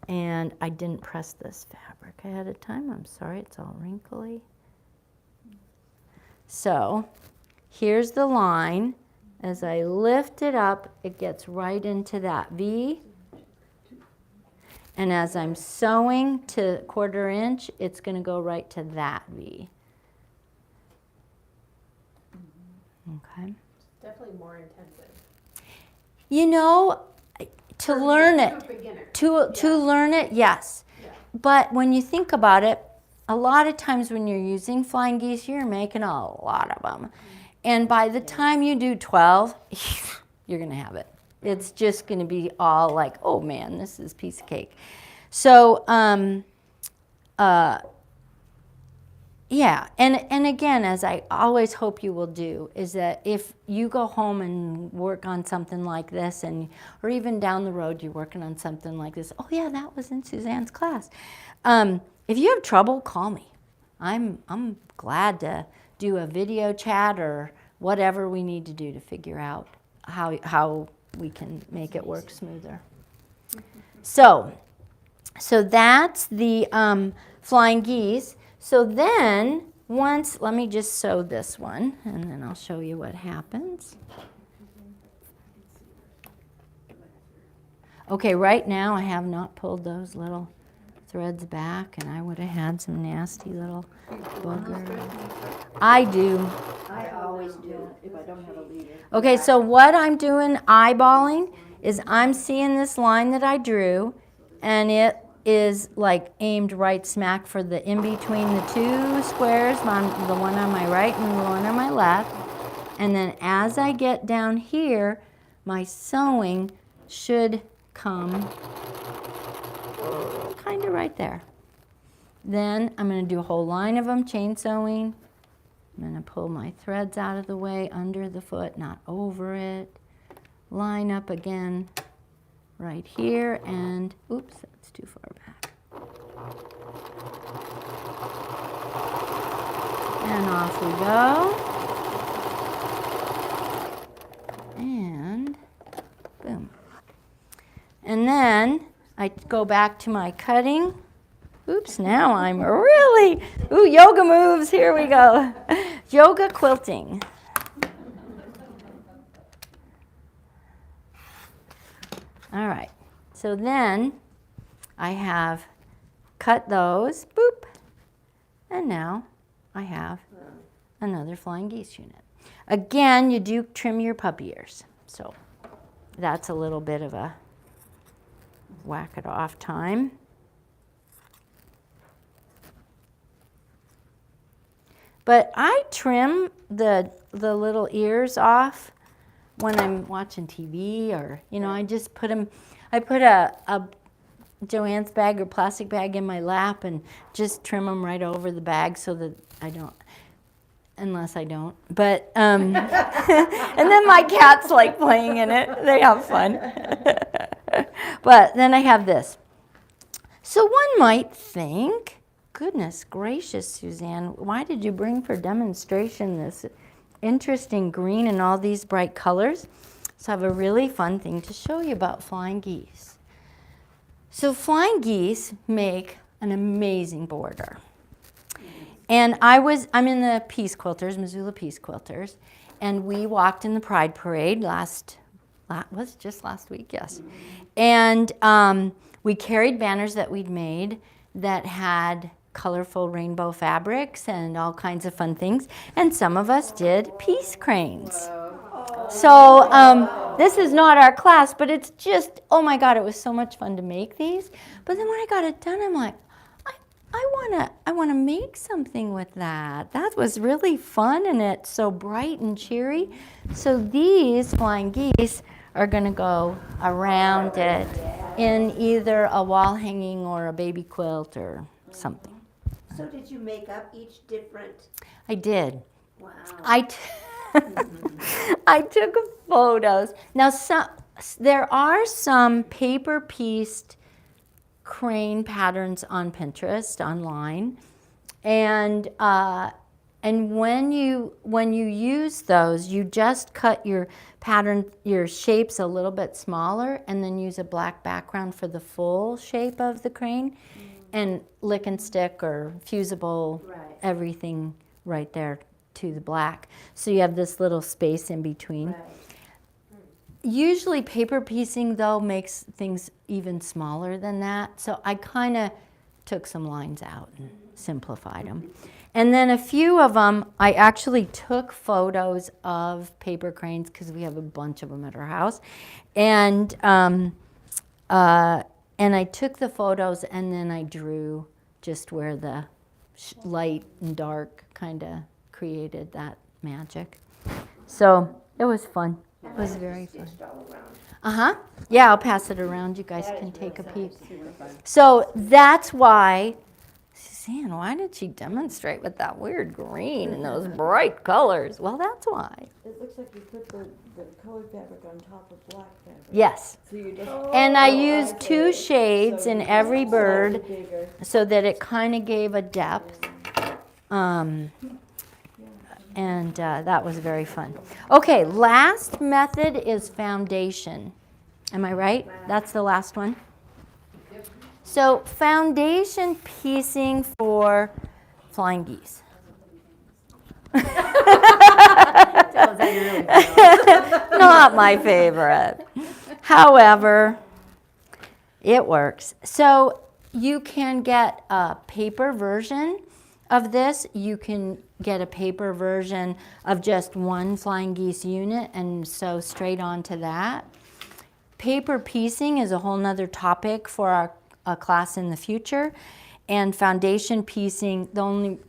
And I didn't press this fabric ahead of time. I'm sorry, it's all wrinkly. So here's the line. As I lift it up, it gets right into that V. And as I'm sewing to 1/4 inch, it's going to go right to that V. Okay. It's definitely more intensive. You know, to learn it, to learn it, yes. Yeah. But when you think about it, a lot of times when you're using flying geese, you're making a lot of them. And by the time you do 12, you're going to have it. It's just going to be all like, oh man, this is a piece of cake. So, yeah, and again, as I always hope you will do, is that if you go home and work on something like this, or even down the road you're working on something like this, oh yeah, that was in Suzanne's class. If you have trouble, call me. I'm glad to do a video chat or whatever we need to do to figure out how we can make it work smoother. So that's the flying geese. So then let me just sew this one, and then I'll show you what happens. Okay, right now I have not pulled those little threads back, and I would have had some nasty little boogers. I do. I always do. If I don't have a leader. Okay, so what I'm doing, eyeballing, is I'm seeing this line that I drew, and it is like aimed right smack for the in between the two squares, the one on my right and the one on my left. And then as I get down here, my sewing should come kind of right there. Then I'm going to do a whole line of them, chain sewing. I'm going to pull my threads out of the way, under the foot, not over it. Line up again right here, and oops, that's too far back. And off we go. And boom. And then I go back to my cutting. Oops, now I'm really, ooh, yoga moves, here we go. Yoga quilting. All right, so then I have cut those, boop, and now I have another flying geese unit. Again, you do trim your puppy ears, so that's a little bit of a whack it off time. But I trim the little ears off when I'm watching TV, or, you know, I just put them, I put a Joann's bag or plastic bag in my lap and just trim them right over the bag so that I don't, unless I don't. But, and then my cats like playing in it. They have fun. But then I have this. So one might think, goodness gracious, Suzanne, why did you bring for demonstration this interesting green and all these bright colors? So I have a really fun thing to show you about flying geese. So flying geese make an amazing border. And I'm in the Peace Quilters, Missoula Peace Quilters, and we walked in the Pride Parade was just last week, yes. And we carried banners that we'd made that had colorful rainbow fabrics and all kinds of fun things. And some of us did peace cranes. So this is not our class, but it's just, oh my God, it was so much fun to make these. But then when I got it done, I'm like, I wanna make something with that. That was really fun, and it's so bright and cheery. So these flying geese are gonna go around it in either a wall hanging or a baby quilt or something. So did you make up each different? I did. Wow. I took photos. Now, there are some paper-pieced crane patterns on Pinterest online, and when you use those, you just cut your pattern, your shapes a little bit smaller, and then use a black background for the full shape of the crane, and lick and stick or fusible everything right there to the black. So you have this little space in between. Right. Usually paper piecing, though, makes things even smaller than that. So I kind of took some lines out and simplified them. And then a few of them, I actually took photos of paper cranes because we have a bunch of them at our house. And I took the photos and then I drew just where the light and dark kind of created that magic. So it was fun. It was very fun. Uh-huh. Yeah, I'll pass it around. You guys can take a peek. So that's why, Suzanne, why did she demonstrate with that weird green and those bright colors? Well, that's why. It looks like you put the colored fabric on top of black fabric. Yes. So you just, And I used two shades in every bird slightly bigger. so that it kind of gave a depth. And that was very fun. Okay, last method is foundation. Am I right? That's the last one. So foundation piecing for flying geese. Oh, is that your really favorite? Not my favorite. However, it works. So you can get a paper version of this. You can get a paper version of just one Flying Geese unit and sew straight onto that. Paper piecing is a whole nother topic for a class in the future. And foundation piecing,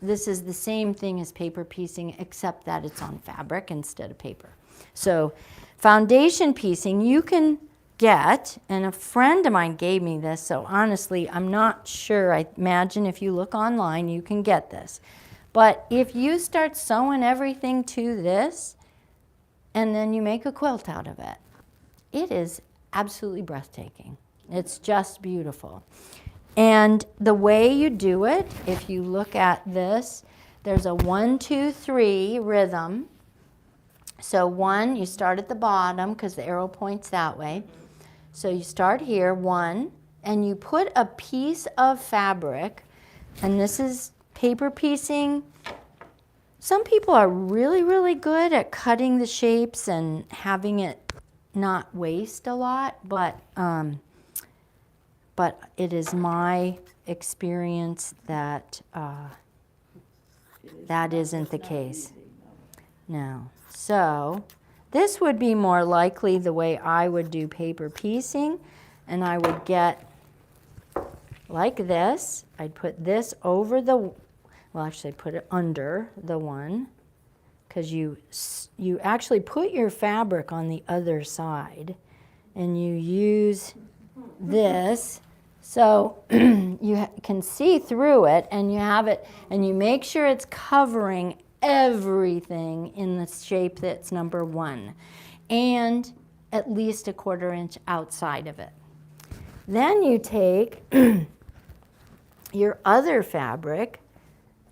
this is the same thing as paper piecing, except that it's on fabric instead of paper. So foundation piecing you can get, and a friend of mine gave me this, so honestly, I'm not sure. I imagine if you look online, you can get this. But if you start sewing everything to this, and then you make a quilt out of it, it is absolutely breathtaking. It's just beautiful. And the way you do it, if you look at this, there's a 1, 2, 3 rhythm. So 1, you start at the bottom because the arrow points that way. So you start here, 1, and you put a piece of fabric, and this is paper piecing. Some people are really, really good at cutting the shapes and having it not waste a lot, but it is my experience that that isn't the case. No. So this would be more likely the way I would do paper piecing, and I would get like this. I'd put this over the, well, actually I'd put it under the one, because you actually put your fabric on the other side, and you use this so you can see through it, and you have it, and you make sure it's covering everything in the shape that's number 1, and at least a 1/4 inch outside of it. Then you take your other fabric,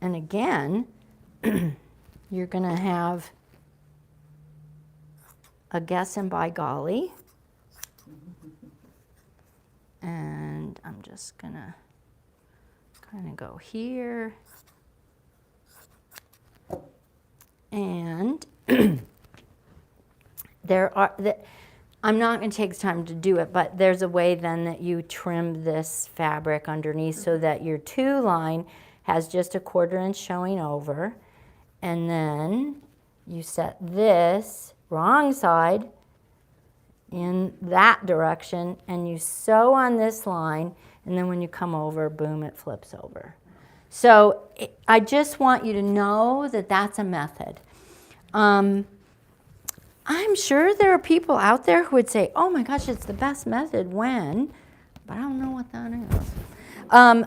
and again, you're going to have a guess and by golly. And I'm just going to kind of go here. And I'm not going to take time to do it, but there's a way then that you trim this fabric underneath so that your 2 line has just a 1/4 inch showing over. And then you set this wrong side in that direction, and you sew on this line, and then when you come over, boom, it flips over. So I just want you to know that that's a method. I'm sure there are people out there who would say, oh my gosh, it's the best method when, but I don't know what that is.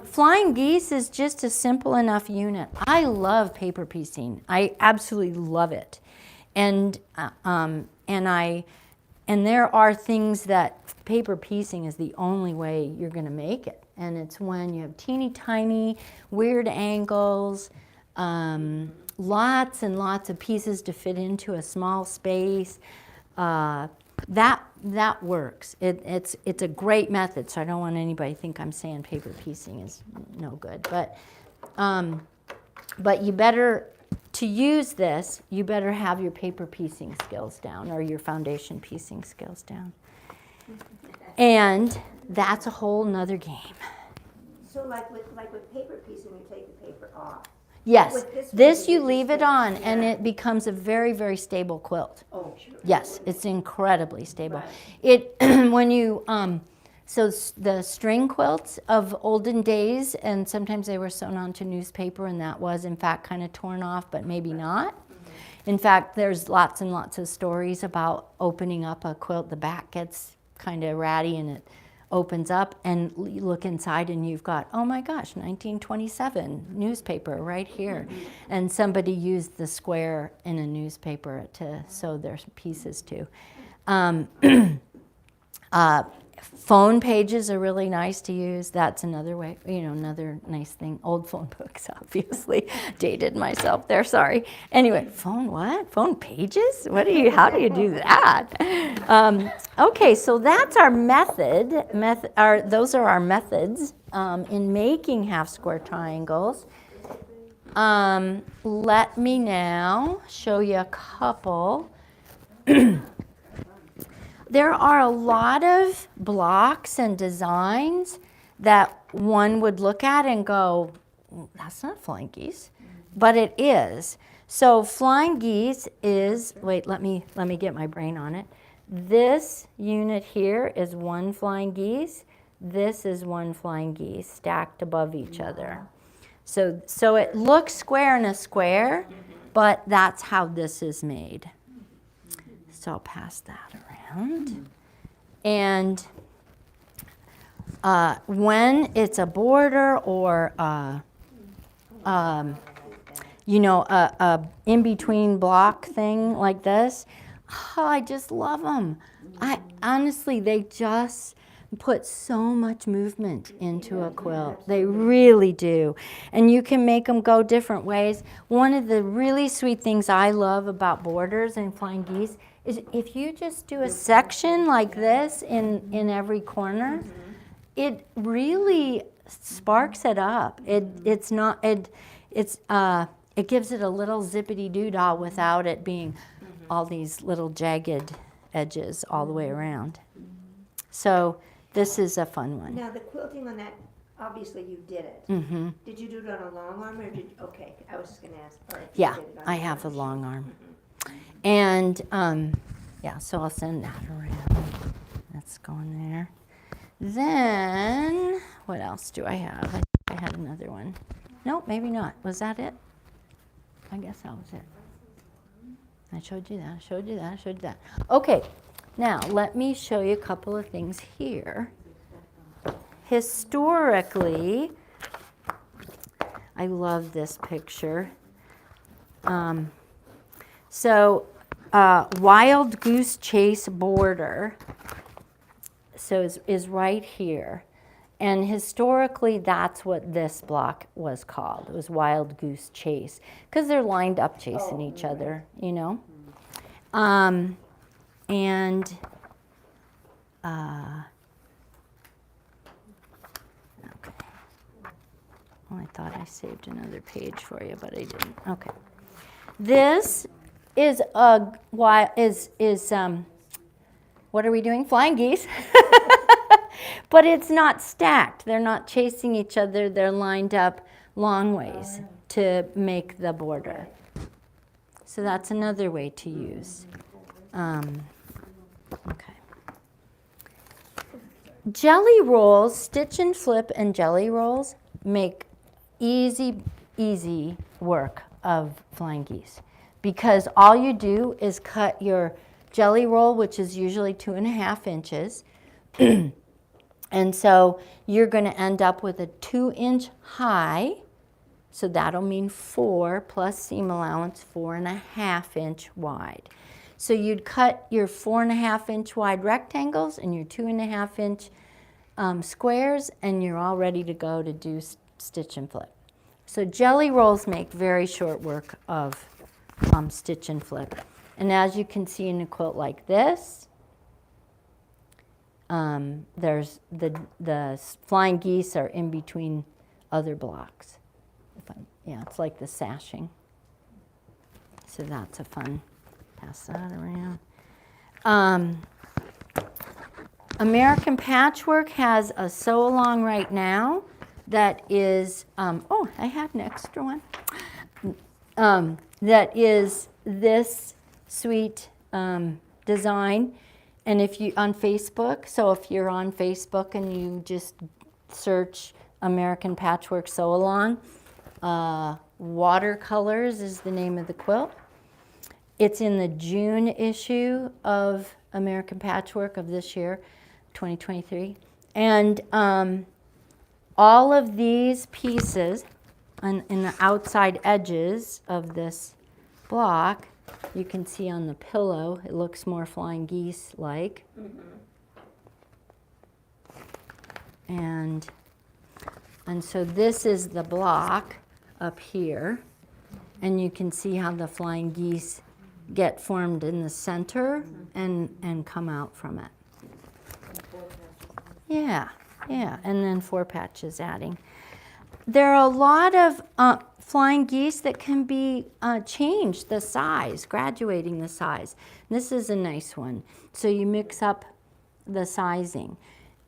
Flying Geese is just a simple enough unit. I love paper piecing. I absolutely love it. And there are things that paper piecing is the only way you're going to make it. And it's when you have teeny tiny, weird angles, lots and lots of pieces to fit into a small space. That works. It's a great method, so I don't want anybody to think I'm saying paper piecing is no good. But you better, to use this, you better have your paper piecing skills down or your foundation piecing skills down. And that's a whole nother game. So like with paper piecing, you take the paper off. Yes, With this one, you just leave it fix- on, and yeah. it becomes a very, very stable quilt. Oh, sure. Yes, it's incredibly stable. Right. It when you the string quilts of olden days, and sometimes they were sewn onto newspaper, and that was in fact kind of torn off, but maybe not. In fact, there's lots and lots of stories about opening up a quilt. The back gets kind of ratty, and it opens up, and you look inside, and you've got, oh my gosh, 1927 newspaper right here. And somebody used the square in a newspaper to sew their pieces to. Phone pages are really nice to use. That's another way, another nice thing. Old phone books, obviously. Dated myself there, sorry. Anyway, phone pages? How do you do that? Okay, so that's our method. Those are our methods in making half square triangles. Let me now show you a couple. There are a lot of blocks and designs that one would look at and go, that's not flying geese, but it is. So flying geese is, wait, let me get my brain on it. This unit here is one flying geese. This is one flying geese stacked above each other. So it looks square in a square, but that's how this is made. So I'll pass that around. And when it's a border or a in-between block thing like this, oh, I just love them. Honestly, they just put so much movement into a quilt. They really do. And you can make them go different ways. One of the really sweet things I love about borders and flying geese is if you just do a section like this in every corner, it really sparks it up. It gives it a little zippity doo-dah without it being all these little jagged edges all the way around. So this is a fun one. Now, the quilting on that, obviously you did it. Mm-hmm. Did you do it on a long arm or okay, I was just gonna ask. Or if you Yeah, did it on I a have a machine. long arm. And yeah, so I'll send that around. That's going there. Then, what else do I have? I think I had another one. Nope, maybe not. Was that it? I guess that was it. I showed you that, I showed you that, I showed you that. Okay, now let me show you a couple of things here. Historically, I love this picture. Wild Goose Chase border is right here. And historically, that's what this block was called. It was Wild Goose Chase, because they're lined up chasing each other, you know. Okay. Well, I thought I saved another page for you, but I didn't. Okay. This is what are we doing? Flying geese. But it's not stacked. They're not chasing each other. They're lined up long ways to make the border. So that's another way to use. Okay. Jelly rolls, stitch and flip and jelly rolls make easy work of flying geese, because all you do is cut your jelly roll, which is usually 2.5 inches. And so you're going to end up with a 2-inch high. So that'll mean 4 plus seam allowance, 4.5-inch wide. So you'd cut your 4.5-inch wide rectangles and your 2.5-inch squares, and you're all ready to go to do stitch and flip. So jelly rolls make very short work of stitch and flip. And as you can see in a quilt like this, there's the flying geese are in between other blocks. Yeah, it's like the sashing. So that's a fun, pass that around. American Patchwork has a sew along right now that is, oh, I had an extra one. That is this sweet design. And if you, on Facebook, so if you're on Facebook and you just search American Patchwork Sew Along, Watercolors is the name of the quilt. It's in the June issue of American Patchwork of this year, 2023. And all of these pieces in the outside edges of this block, you can see on the pillow, it looks more flying geese-like. And so this is the block up here. And you can see how the flying geese get formed in the center and come out from it. Yeah, and then 4 patches adding. there are a lot of flying geese that can be changed, the size, graduating the size. This is a nice one. So you mix up the sizing.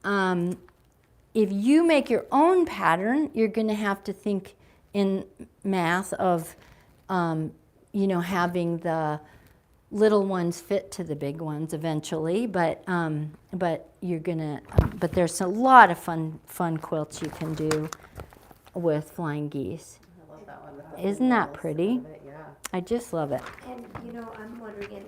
If you make your own pattern, you're going to have to think in math of, having the little ones fit to the big ones eventually. But you're gonna. But there's a lot of fun quilts you can do with flying geese. I love that one. Isn't that pretty? Yeah. I just love it. And, I'm wondering, and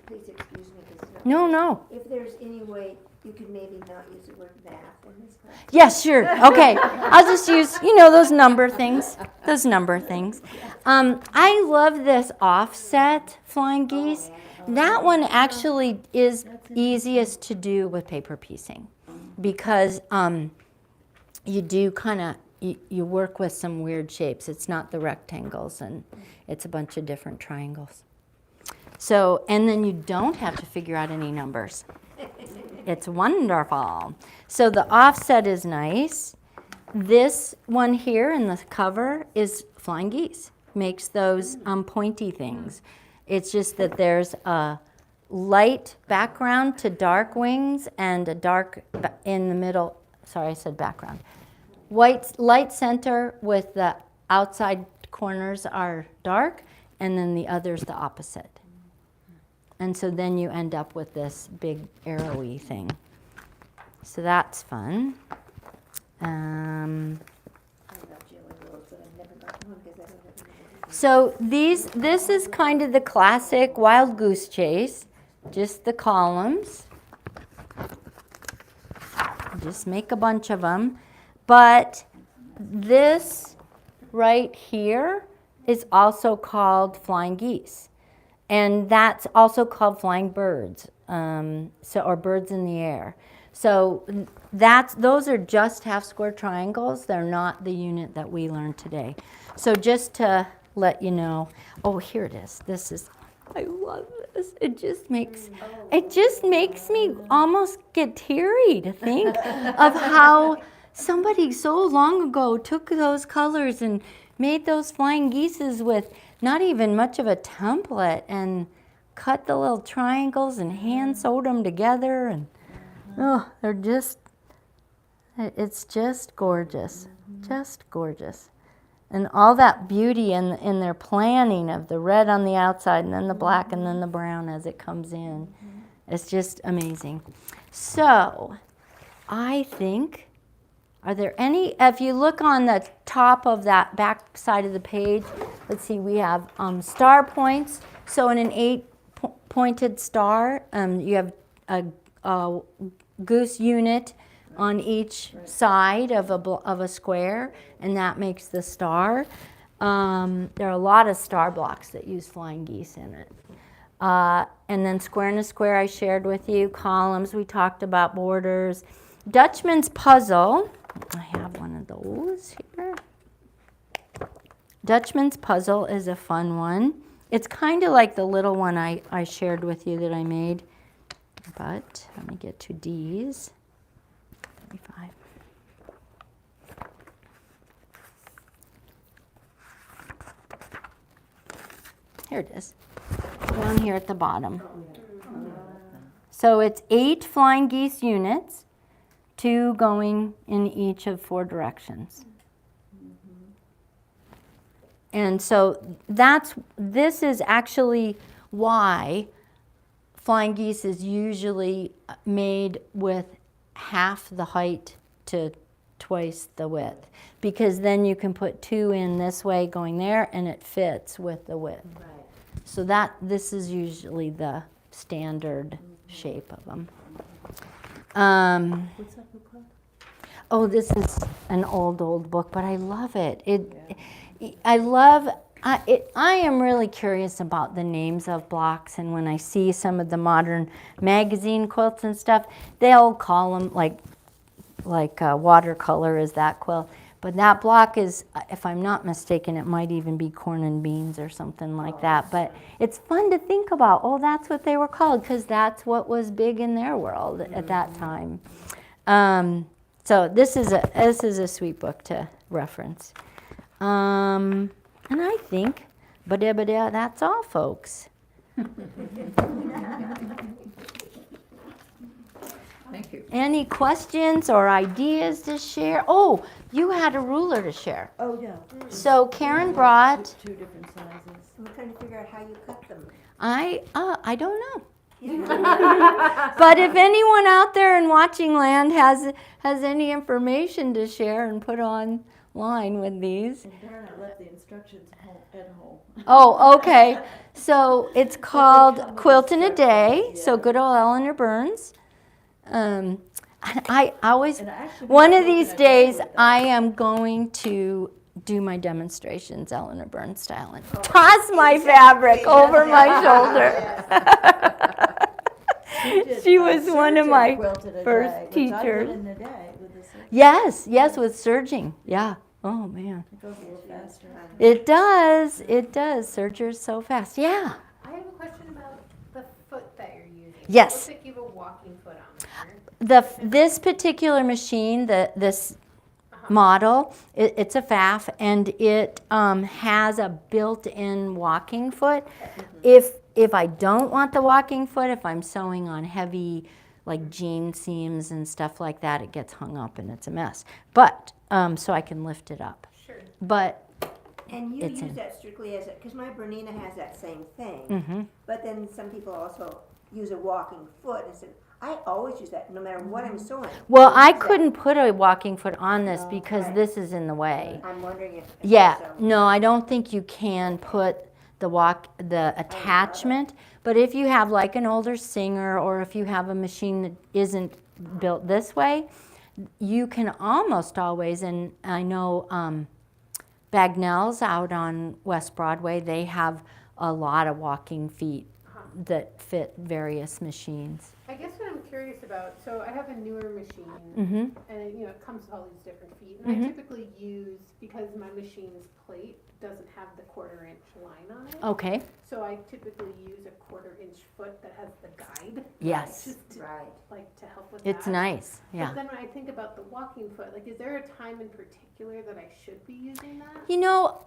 please excuse me, because No. if there's any way you could maybe not use the word math in this class. Yes, sure. Okay. I'll just use, those number things. I love this offset flying geese. That one actually is easiest to do with paper piecing because you do kind of, you work with some weird shapes. It's not the rectangles, and it's a bunch of different triangles. So, and then you don't have to figure out any numbers. It's wonderful. So the offset is nice. This one here in the cover is flying geese. Makes those pointy things. It's just that there's a light background to dark wings and a dark in the middle. Sorry, I said background. Light center with the outside corners are dark, and then the others the opposite. And so then you end up with this big arrowy thing. So that's fun. So this is kind of the classic wild goose chase, just the columns. Just make a bunch of them. But this right here is also called flying geese. And that's also called flying birds, or birds in the air. So those are just half square triangles. They're not the unit that we learned today. So just to let you know, here it is. I love this. It just makes me almost get teary to think of how somebody so long ago took those colors and made those flying geeses with not even much of a template and cut the little triangles and hand sewed them together, and it's just gorgeous, just gorgeous. And all that beauty in their planning of the red on the outside and then the black and then the brown as it comes in. It's just amazing. So I think, are there any, if you look on the top of that back side of the page, let's see, we have star points. So in an 8-pointed star, you have a goose unit on each side of a square, and that makes the star. There are a lot of star blocks that use flying geese in it. And then square and a square I shared with you. Columns, we talked about borders. Dutchman's puzzle, I have one of those here. Dutchman's puzzle is a fun one. It's kind of like the little one I shared with you that I made. But let me get to D's. 35. Here it is. Down here at the bottom. So it's 8 flying geese units, 2 going in each of 4 directions. And so this is actually why flying geese is usually made with half the height to twice the width, because then you can put 2 in this way going there and it fits with the width. Right. So this is usually the standard shape of them. What's that book called? Oh, this is an old book, but I love it. I am really curious about the names of blocks, and when I see some of the modern magazine quilts and stuff, they'll call them like watercolor is that quilt. But that block is, if I'm not mistaken, it might even be corn and beans or something like that. But it's fun to think about, that's what they were called, because that's what was big in their world at that time. So this is a sweet book to reference. And I think, that's all, folks. Thank you. Any questions or ideas to share? Oh, you had a ruler to share. Oh, yeah. So Karen brought, Two different sizes. I'm trying to figure out how you cut them. I don't know. But if anyone out there in watching land has any information to share and put online with these. And Darren, I left the instructions at home. Oh, okay. So it's called come with Quilt in a Day. instructions, So yeah. good old Eleanor Burns. I always, And I actually one made of a these quilt in a day days, with that. I am going to do my demonstrations Eleanor Burns style and toss my fabric over my shoulder. did, She was Sue one of did my quilt in a first day, which I did teachers. in a day with the surgery. Yes, with serging. Yeah. Oh, man. It goes a little faster. It does. It does. Serger's so fast. Yeah. I have a question about the foot that you're using. Yes. It looks like you have a walking foot on there. This particular machine, this model, it's a FAF, and it has a built-in walking foot. If I don't want the walking foot, if I'm sewing on heavy like jean seams and stuff like that, it gets hung up and it's a mess. But so I can lift it up. Sure. But And you It's use in. that strictly as a, because my Bernina has that same thing. mhm. But then some people also use a walking foot and said, I always use that no matter what I'm sewing. Well, I use that. couldn't put a walking foot on this Oh, because right. this is in the way. I'm wondering if. Yeah, so. no, I don't think you can put the attachment, but if you have like an older Singer or if you have a machine that isn't built this way, you can almost always, and I know Bagnell's out on West Broadway, they have a lot of walking feet that fit various machines. I guess what I'm curious about, so I have a newer machine, Mm-hmm. and it comes with all these different feet. And Mhm. I typically use, because my machine's plate doesn't have the 1/4-inch line on it, Okay, so I typically use a 1/4-inch foot that has the guide. yes, Just to, Right. like, to help with it's that. nice, yeah. But then when I think about the walking foot, like, is there a time in particular that I should be using that? You know,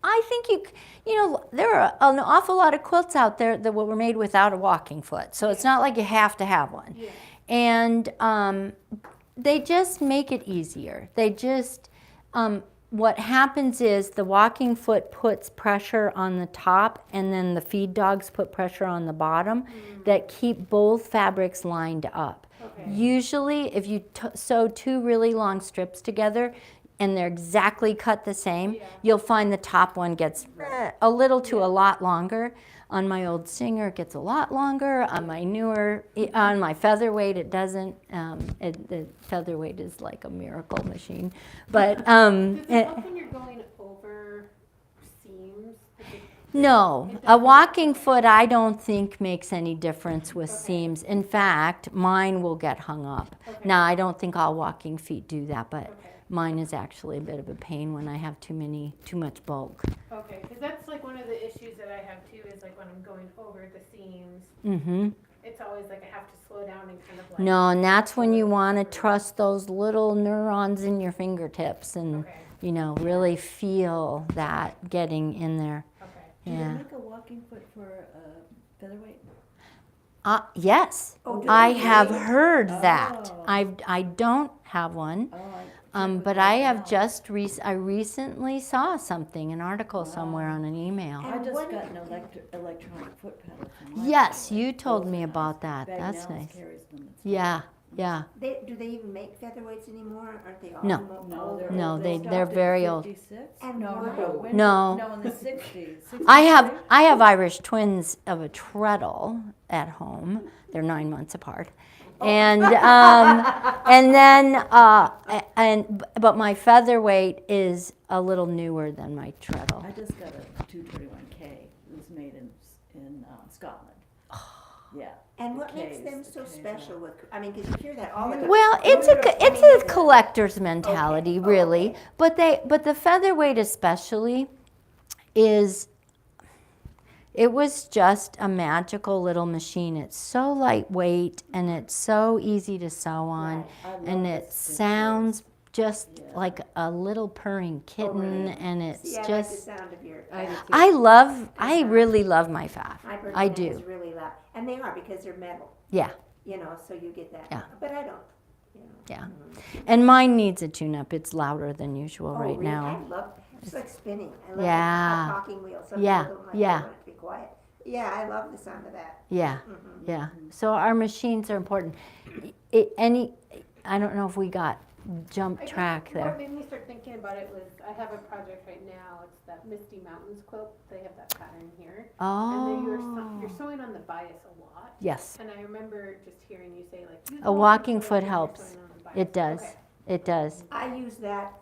I think there are an awful lot of quilts out there that were made without a walking foot. So it's not like you have to have one. Yeah. And they just make it easier. They just, what happens is the walking foot puts pressure on the top and then the feed dogs put pressure on the bottom that keep both fabrics lined up. Okay. Usually if you sew two really long strips together, and they're exactly cut the same, Yeah. you'll find the top one gets a little to a lot longer. On my old Singer, it gets a lot longer. On my newer, on my Featherweight, it doesn't. The Featherweight is like a miracle machine. But Does it help when you're going over seams? Like, no, a walking foot I don't think makes any difference with seams. In fact, mine will get hung up. Okay. Now, I don't think all walking feet do that, but Okay. mine is actually a bit of a pain when I have too much bulk. Okay, because that's like one of the issues that I have too, is like when I'm going over the seams, Mm-hmm. it's always like I have to slow down and kind of like. No, and that's when you want to trust those little neurons in your fingertips and, Okay, really feel that getting in there. okay. Do they Yeah. make a walking foot for featherweight? Yes, Oh, do I they have really? heard that. Oh. I don't have one. Oh, But I have just I recently saw something, an article somewhere on an email. I just what got if- an electronic foot pedal from my Yes, family. you told Those me are about nice. that. That's Bagnell's nice. carries them. It's Yeah, yeah. Do they even make featherweights anymore? Aren't they all? No. old? No, they're stopped in very old. 56? And No, why? no, No. No, in the 60s. I 63? have Irish twins of a treadle at home. They're 9 months apart, and then but my featherweight is a little newer than my treadle. I just got a 221K. It was made in Scotland. Yeah. And the what makes Ks, them the so Ks special are- with, I mean, because you hear that all the time. Well, it's a collector's mentality, Okay. really. Okay. But the featherweight especially is. It was just a magical little machine. It's so lightweight and it's so easy to sew on, Right. I love and the it stitches. sounds just like a little purring kitten, and it's See, I like the just. sound of your. I do too. I really love my faff. My bird I is do. really loud, and they are because they're metal. Yeah, You know, so you get that. Yeah. But I don't. You know. yeah. And mine needs a tune-up. It's louder than usual Oh, right really? now. I love. It's like spinning. I love Yeah. a talking wheel. Some Yeah, people don't like yeah. They want it to be quiet. Yeah, I love the sound of that. Yeah, Mhm. yeah. So our machines are important. I don't know if we got jump I track think there. What made me start thinking about it was, I have a project right now, it's that Misty Mountains quilt, they have that pattern here. And then you're Oh, sewing on the bias a lot. yes, And I remember just hearing you say, like, use a walking foot when you're helps. sewing on the bias. It does. Okay. It does. I use that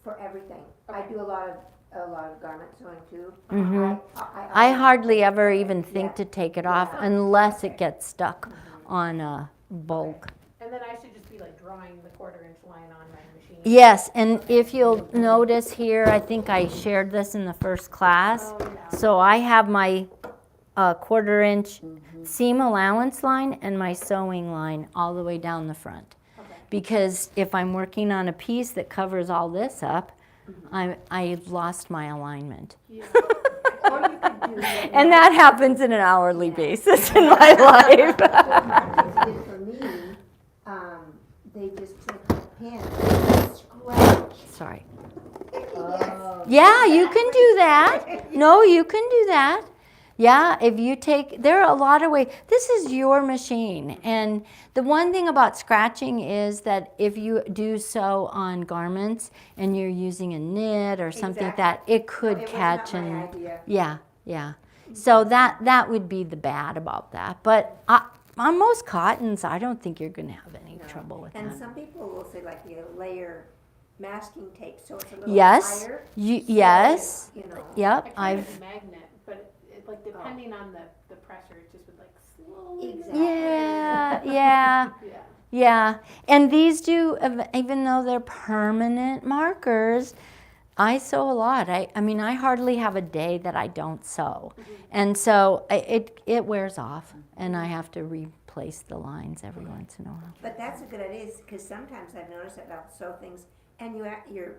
for everything. I Okay. do a lot of garment sewing too. Mhm. I I hardly ever even think Yeah. to take it off unless it gets stuck on a bulk. And then I should just be like drawing the 1/4-inch line on my machine. Yes, and if you'll notice here, I think I shared this in the first class. Oh, yeah. So I have my 1/4-inch seam allowance line and my sewing line all the way down the front. Okay. Because if I'm working on a piece that covers all this up, I've lost my alignment. Yeah. Or you could do what And that happens in an hourly basis in my life. my kids did for me. They just took a pen and scratch. Sorry. Oh. Yeah, you can do that. No, you can do that. Yeah, if you take, there are a lot of ways. This is your machine. And the one thing about scratching is that if you do sew on garments and you're using a knit or something like that, it could It was catch not my and, idea. yeah, yeah. So that would be the bad about that. But on most cottons, I don't think you're going to have any No. trouble with And that. some people will say like you layer masking tape so it's a little Yes, higher. yes, You know. yep, I tried I've, a magnet, but it, like depending on the pressure, it just would like slowly. Exactly. yeah, yeah. Yeah. Yeah, and these do, even though they're permanent markers, I sew a lot. I mean, I hardly have a day that I don't sew. And so it wears off, and I have to replace the lines every once in a while. But that's a good idea because sometimes I've noticed that I'll sew things and your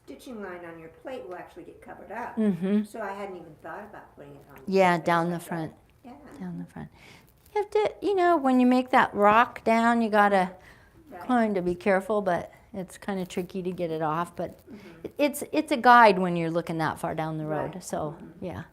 stitching line on your plate will actually get covered up. Mm-hmm. So I hadn't even thought about putting it on. Yeah, space down the like that. front, Yeah. down the front. You have to, when you make that rock down, you gotta Right. kind of be careful, but it's kind of tricky to get it off. But it's a guide when you're looking that far down the road. Right. So yeah.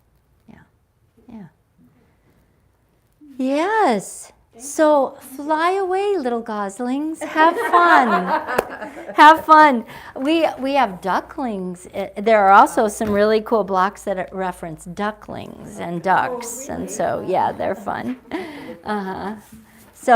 Yes. So fly away, little goslings. Have fun. Have fun. We have ducklings. There are also some really cool blocks that reference ducklings and ducks, and so yeah, they're fun. Uh-huh.